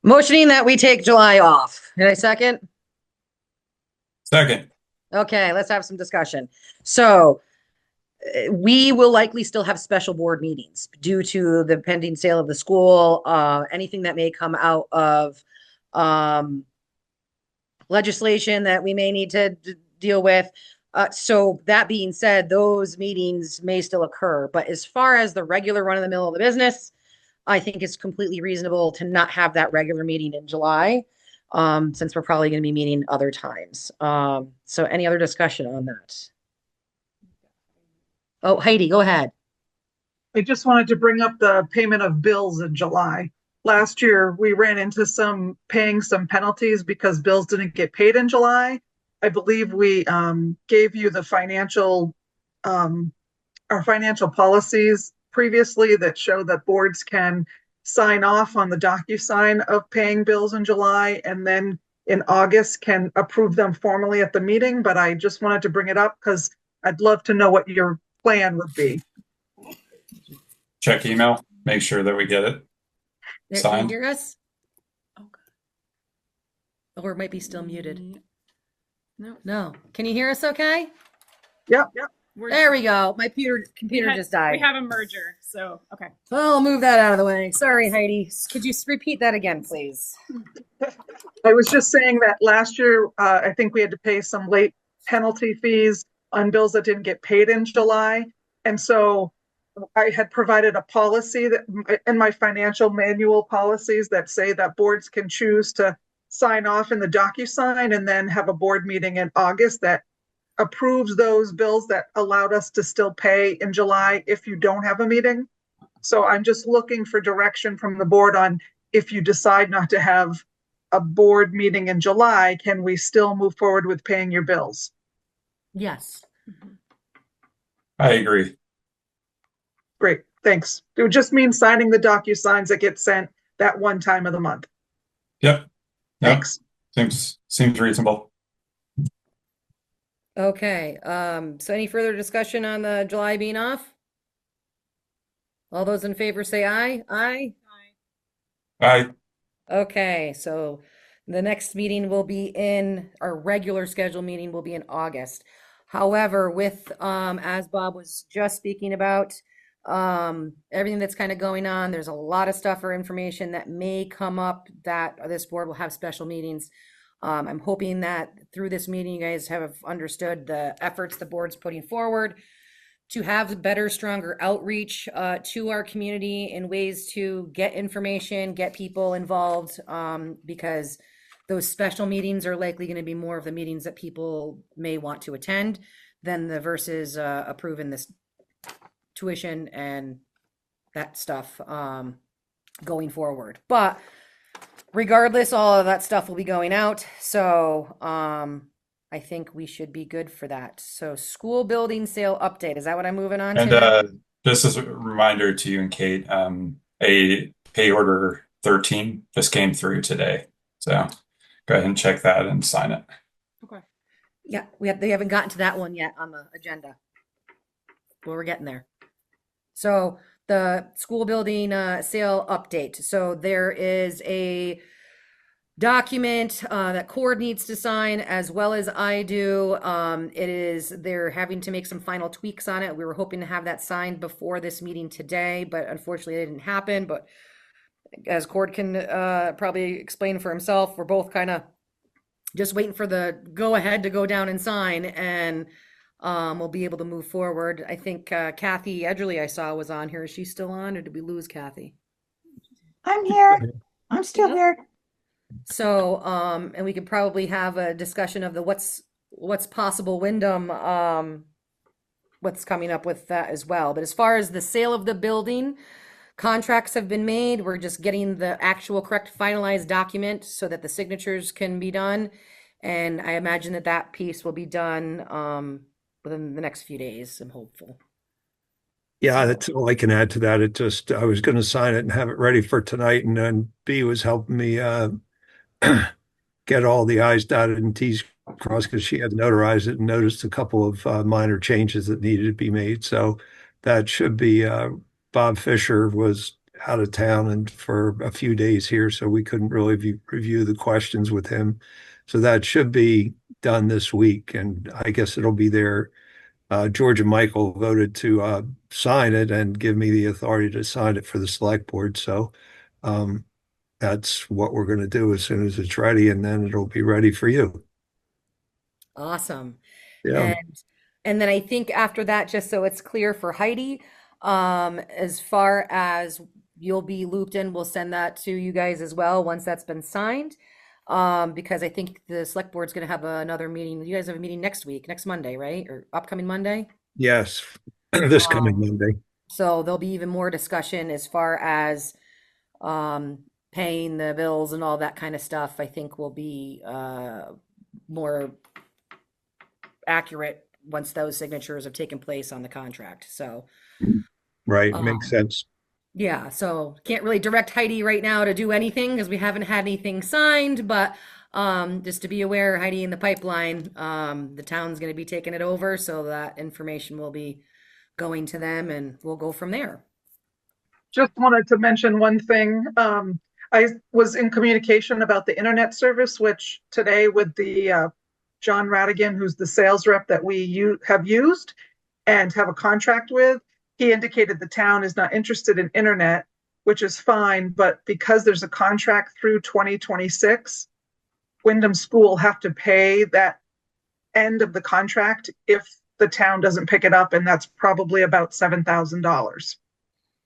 Motioning that we take July off. Did I second? Second. Okay, let's have some discussion. So we will likely still have special board meetings due to the pending sale of the school, anything that may come out of legislation that we may need to deal with. So that being said, those meetings may still occur. But as far as the regular run of the mill of the business, I think it's completely reasonable to not have that regular meeting in July, since we're probably going to be meeting other times. So any other discussion on that? Oh, Heidi, go ahead. I just wanted to bring up the payment of bills in July. Last year, we ran into paying some penalties because bills didn't get paid in July. I believe we gave you the our financial policies previously that show that boards can sign off on the DocuSign of paying bills in July and then in August can approve them formally at the meeting. But I just wanted to bring it up because I'd love to know what your plan would be. Check email, make sure that we get it. Can you hear us? Or it might be still muted. No. Can you hear us okay? Yep. There we go. My computer just died. We have a merger, so okay. Well, I'll move that out of the way. Sorry, Heidi. Could you repeat that again, please? I was just saying that last year, I think we had to pay some late penalty fees on bills that didn't get paid in July. And so I had provided a policy that in my financial manual policies that say that boards can choose to sign off in the DocuSign and then have a board meeting in August that approves those bills that allowed us to still pay in July if you don't have a meeting. So I'm just looking for direction from the board on if you decide not to have a board meeting in July, can we still move forward with paying your bills? Yes. I agree. Great, thanks. It would just mean signing the DocuSigns that get sent that one time of the month. Yep. Thanks. Seems reasonable. Okay. So any further discussion on the July being off? All those in favor say aye. Aye. Aye. Okay. So the next meeting will be our regular scheduled meeting will be in August. However, with, as Bob was just speaking about, everything that's kind of going on, there's a lot of stuff or information that may come up that this board will have special meetings. I'm hoping that through this meeting, you guys have understood the efforts the board's putting forward to have better, stronger outreach to our community in ways to get information, get people involved, because those special meetings are likely going to be more of the meetings that people may want to attend than the versus approving this tuition and that stuff going forward. But regardless, all of that stuff will be going out. So I think we should be good for that. So school building sale update. Is that what I'm moving on to now? And just as a reminder to you and Kate, a pay order 13 just came through today. So go ahead and check that and sign it. Okay. Yeah, they haven't gotten to that one yet on the agenda. Well, we're getting there. So the school building sale update. So there is a document that Cord needs to sign as well as I do. They're having to make some final tweaks on it. We were hoping to have that signed before this meeting today, but unfortunately it didn't happen. But as Cord can probably explain for himself, we're both kind of just waiting for the go ahead to go down and sign, and we'll be able to move forward. I think Kathy Edgerly I saw was on here. Is she still on, or did we lose Kathy? I'm here. I'm still here. So, and we could probably have a discussion of the what's possible Windham, what's coming up with that as well. But as far as the sale of the building, contracts have been made. We're just getting the actual correct finalized document so that the signatures can be done. And I imagine that piece will be done within the next few days, I'm hopeful. Yeah, that's all I can add to that. I was going to sign it and have it ready for tonight, and then B was helping me get all the I's dotted and T's crossed because she had to notarize it and noticed a couple of minor changes that needed to be made. So that should be, Bob Fisher was out of town and for a few days here, so we couldn't really review the questions with him. So that should be done this week, and I guess it'll be there. George and Michael voted to sign it and give me the authority to sign it for the select board. So that's what we're going to do as soon as it's ready, and then it'll be ready for you. Awesome. Yeah. And then I think after that, just so it's clear for Heidi, as far as you'll be looped in, we'll send that to you guys as well once that's been signed. Because I think the select board's going to have another meeting. You guys have a meeting next Monday, right? Or upcoming Monday? Yes, this coming Monday. So there'll be even more discussion as far as paying the bills and all that kind of stuff. I think will be more accurate once those signatures have taken place on the contract. So right, makes sense. Yeah, so can't really direct Heidi right now to do anything because we haven't had anything signed, but just to be aware, Heidi, in the pipeline, the town's going to be taking it over, so that information will be going to them and we'll go from there. Just wanted to mention one thing. I was in communication about the internet service, which today with the John Radigan, who's the sales rep that we have used and have a contract with, he indicated the town is not interested in internet, which is fine, but because there's a contract through 2026, Windham School will have to pay that end of the contract if the town doesn't pick it up, and that's probably about $7,000.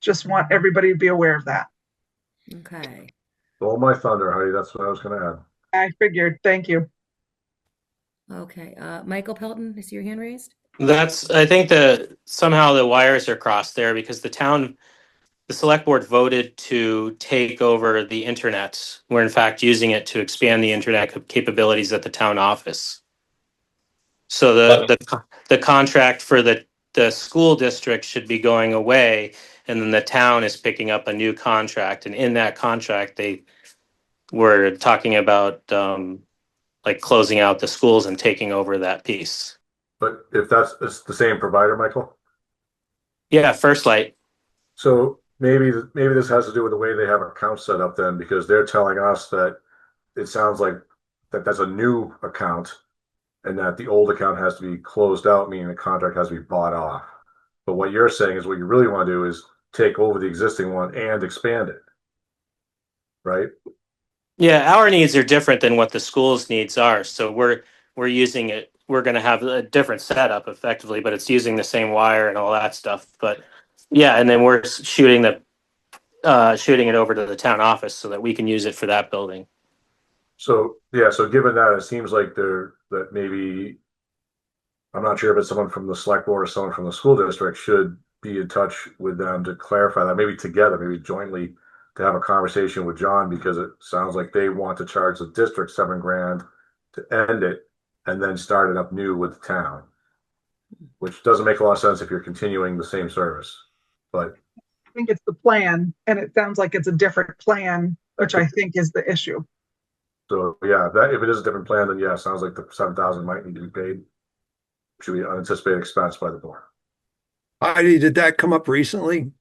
Just want everybody to be aware of that. Okay. All my thunder, Heidi. That's what I was going to add. I figured. Thank you. Okay. Michael Pelton, I see your hand raised. I think somehow the wires are crossed there because the select board voted to take over the internet. We're in fact using it to expand the internet capabilities at the town office. So the contract for the school district should be going away, and then the town is picking up a new contract. And in that contract, they were talking about like closing out the schools and taking over that piece. But if it's the same provider, Michael? Yeah, First Light. So maybe this has to do with the way they have accounts set up then, because they're telling us that it sounds like that's a new account and that the old account has to be closed out, meaning the contract has to be bought off. But what you're saying is what you really want to do is take over the existing one and expand it, right? Yeah, our needs are different than what the school's needs are. So we're using it. We're going to have a different setup effectively, but it's using the same wire and all that stuff. But yeah, and then we're shooting it over to the town office so that we can use it for that building. So yeah, so given that, it seems like that maybe, I'm not sure if it's someone from the select board or someone from the school district should be in touch with them to clarify that, maybe together, maybe jointly, to have a conversation with John, because it sounds like they want to charge the district $7,000 to end it and then start it up new with the town, which doesn't make a lot of sense if you're continuing the same service. But I think it's the plan, and it sounds like it's a different plan, which I think is the issue. so yeah, that if it is a different plan, then yeah, it sounds like the 7,000 might need to be paid. Should be unanticipated expense by the board. Heidi, did that come up recently?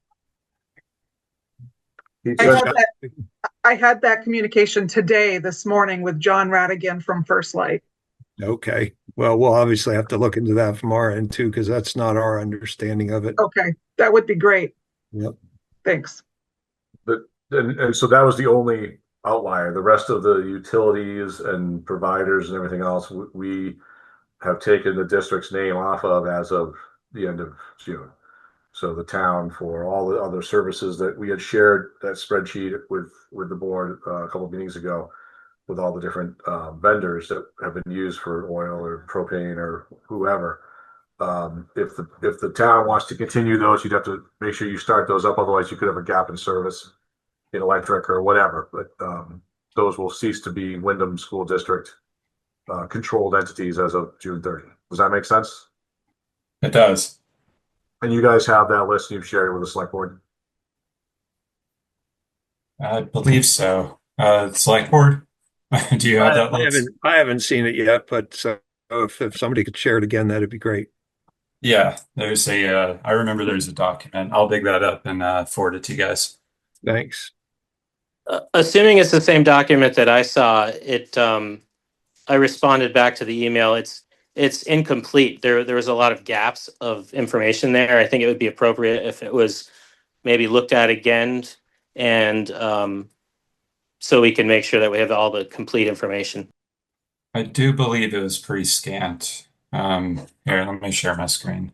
I had that communication today, this morning, with John Radigan from First Light. Okay. Well, we'll obviously have to look into that from our end too, because that's not our understanding of it. Okay, that would be great. Yep. Thanks. And so that was the only outlier. The rest of the utilities and providers and everything else, we have taken the district's name off of as of the end of June. So the town, for all the other services that we had shared that spreadsheet with the board a couple of meetings ago, with all the different vendors that have been used for oil or propane or whoever. If the town wants to continue those, you'd have to make sure you start those up. Otherwise, you could have a gap in service in electric or whatever. But those will cease to be Windham School District controlled entities as of June 30th. Does that make sense? It does. And you guys have that list and you've shared it with the select board? I believe so. Select board, do you have that list? I haven't seen it yet, but so if somebody could share it again, that'd be great. Yeah, there's I remember there's a document. I'll dig that up and forward it to you guys. Thanks. Assuming it's the same document that I saw, I responded back to the email. It's incomplete. There was a lot of gaps of information there. I think it would be appropriate if it was maybe looked at again, and so we can make sure that we have all the complete information. I do believe it was pretty scant. Here, let me share my screen.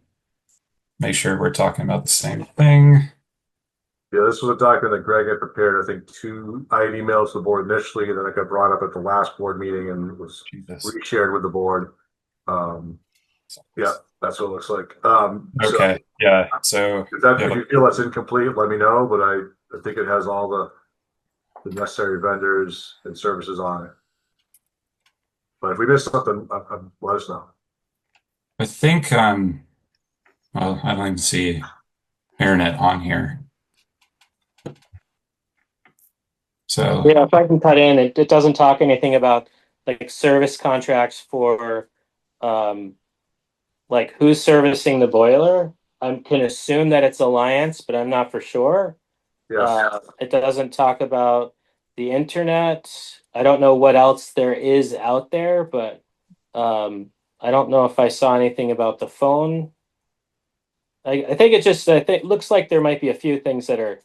Make sure we're talking about the same thing. Yeah, this was a document that Greg had prepared. I think I had emailed to the board initially, and then it got brought up at the last board meeting and was reshared with the board. Yeah, that's what it looks like. Okay, so, yeah. So if you feel that's incomplete, let me know. But I think it has all the necessary vendors and services on it. But if we missed something, let us know. I think well, I don't even see internet on here. So yeah, if I can cut in, it doesn't talk anything about like service contracts for like who's servicing the boiler. I can assume that it's Alliance, but I'm not for sure. Yes. It doesn't talk about the internet. I don't know what else there is out there, but I don't know if I saw anything about the phone. I think it looks like there might be a few things that are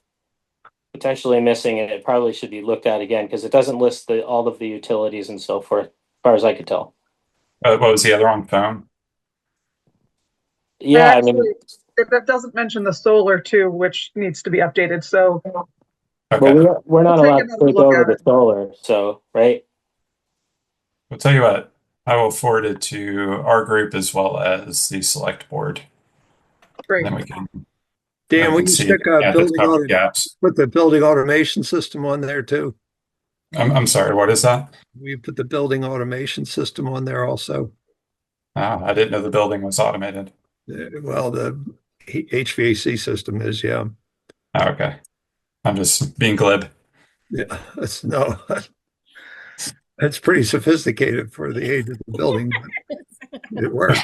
potentially missing, and it probably should be looked at again because it doesn't list all of the utilities and so forth, as far as I could tell. what was the other on phone? Yeah, actually, I mean, that doesn't mention the solar too, which needs to be updated. So, okay. Well, we're not allowed to take over the solar, so right. I'll tell you what. I will forward it to our group as well as the select board. Great. Then we can. Dan, we can stick put the building automation system on there too. I'm sorry, what is that? We put the building automation system on there also. Oh, I didn't know the building was automated. Well, the HVAC system is, yeah. Oh, okay. I'm just being glib. Yeah, that's pretty sophisticated for the age of the building. It works.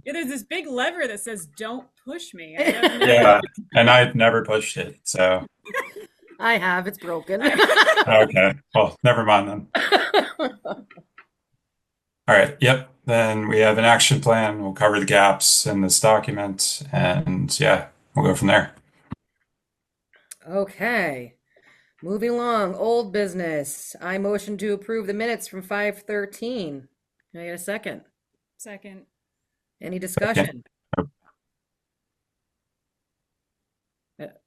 Yeah, there's this big lever that says "Don't push me." Yeah, and I've never pushed it, so. I have. It's broken. Okay. Well, never mind then. All right. Yep. Then we have an action plan. We'll cover the gaps in this document, and yeah, we'll go from there. Okay. Moving along. Old business. I motion to approve the minutes from 5/13. Can I get a second? Second. Any discussion?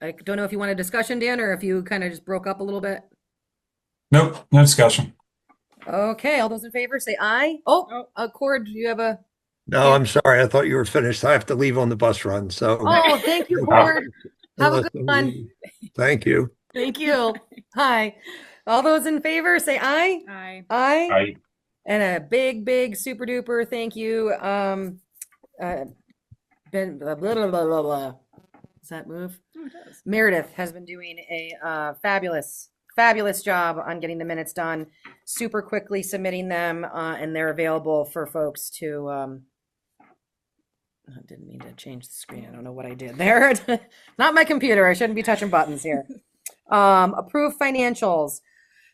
I don't know if you want a discussion, Dan, or if you kind of just broke up a little bit. Nope. No discussion. Okay. All those in favor say aye. Oh, Cord, do you have a No, I'm sorry. I thought you were finished. I have to leave on the bus run. So Oh, thank you, board. Have a unless good somebody- one. Thank you. Thank you. Hi. All those in favor say aye. Aye. Aye. I And a big super duper thank you. Ben blah, blah, blah, blah, blah. Does that move? Oh, it does. Meredith has been doing a fabulous job on getting the minutes done, super quickly submitting them, and they're available for folks to. I didn't mean to change the screen. I don't know what I did there. Not my computer. I shouldn't be touching buttons here. Approved financials.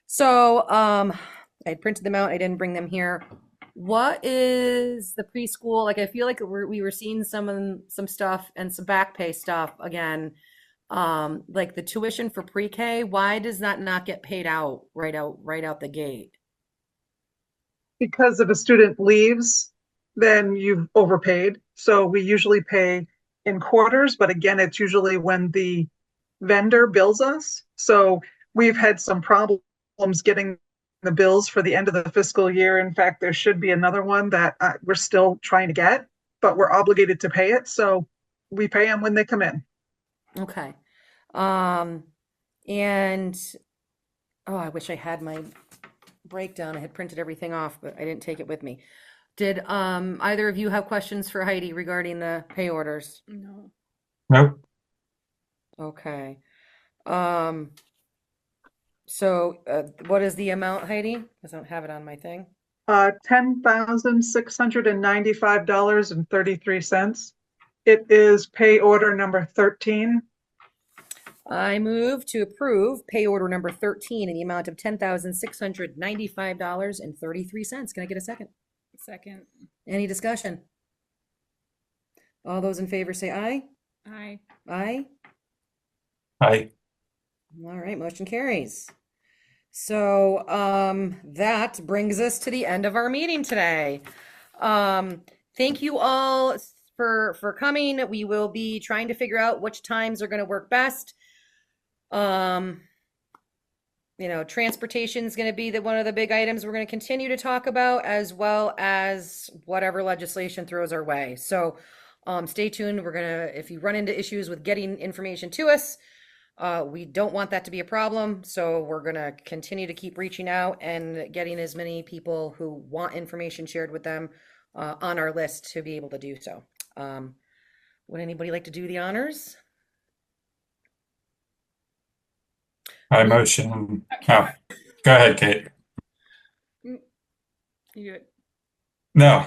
So I printed them out. I didn't bring them here. What is the preschool? Like, I feel like we were seeing some stuff and some back pay stuff again. Like the tuition for pre-K. Why does that not get paid out right out the gate? Because if a student leaves, then you've overpaid. So we usually pay in quarters, but again, it's usually when the vendor bills us. So we've had some problems getting the bills for the end of the fiscal year. In fact, there should be another one that we're still trying to get, but we're obligated to pay it. So we pay them when they come in. Okay. And oh, I wish I had my breakdown. I had printed everything off, but I didn't take it with me. Did either of you have questions for Heidi regarding the pay orders? No. nope. Okay. So what is the amount, Heidi? I don't have it on my thing. $10,695.33. It is pay order number 13. I move to approve pay order number 13 in the amount of $10,695.33. Can I get a second? Second. Any discussion? All those in favor say aye. Aye. Aye. I All right, motion carries. So that brings us to the end of our meeting today. Thank you all for coming. We will be trying to figure out which times are going to work best. Transportation is going to be one of the big items we're going to continue to talk about, as well as whatever legislation throws our way. So stay tuned. If you run into issues with getting information to us, we don't want that to be a problem. So we're going to continue to keep reaching out and getting as many people who want information shared with them on our list to be able to do so. Would anybody like to do the honors? I motion. Oh, go ahead, Kate. You do it. No,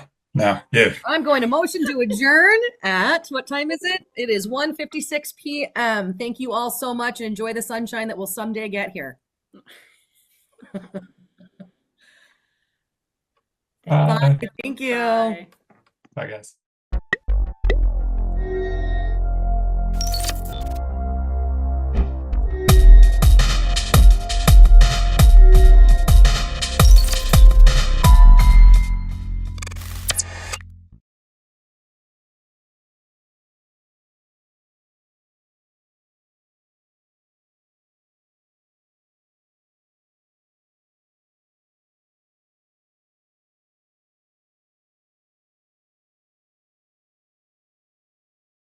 you. I'm going to motion to adjourn at, what time is it? It is 1:56 p.m. Thank you all so much and enjoy the sunshine that will someday get here. Bye. Thank you. Bye. Bye, guys.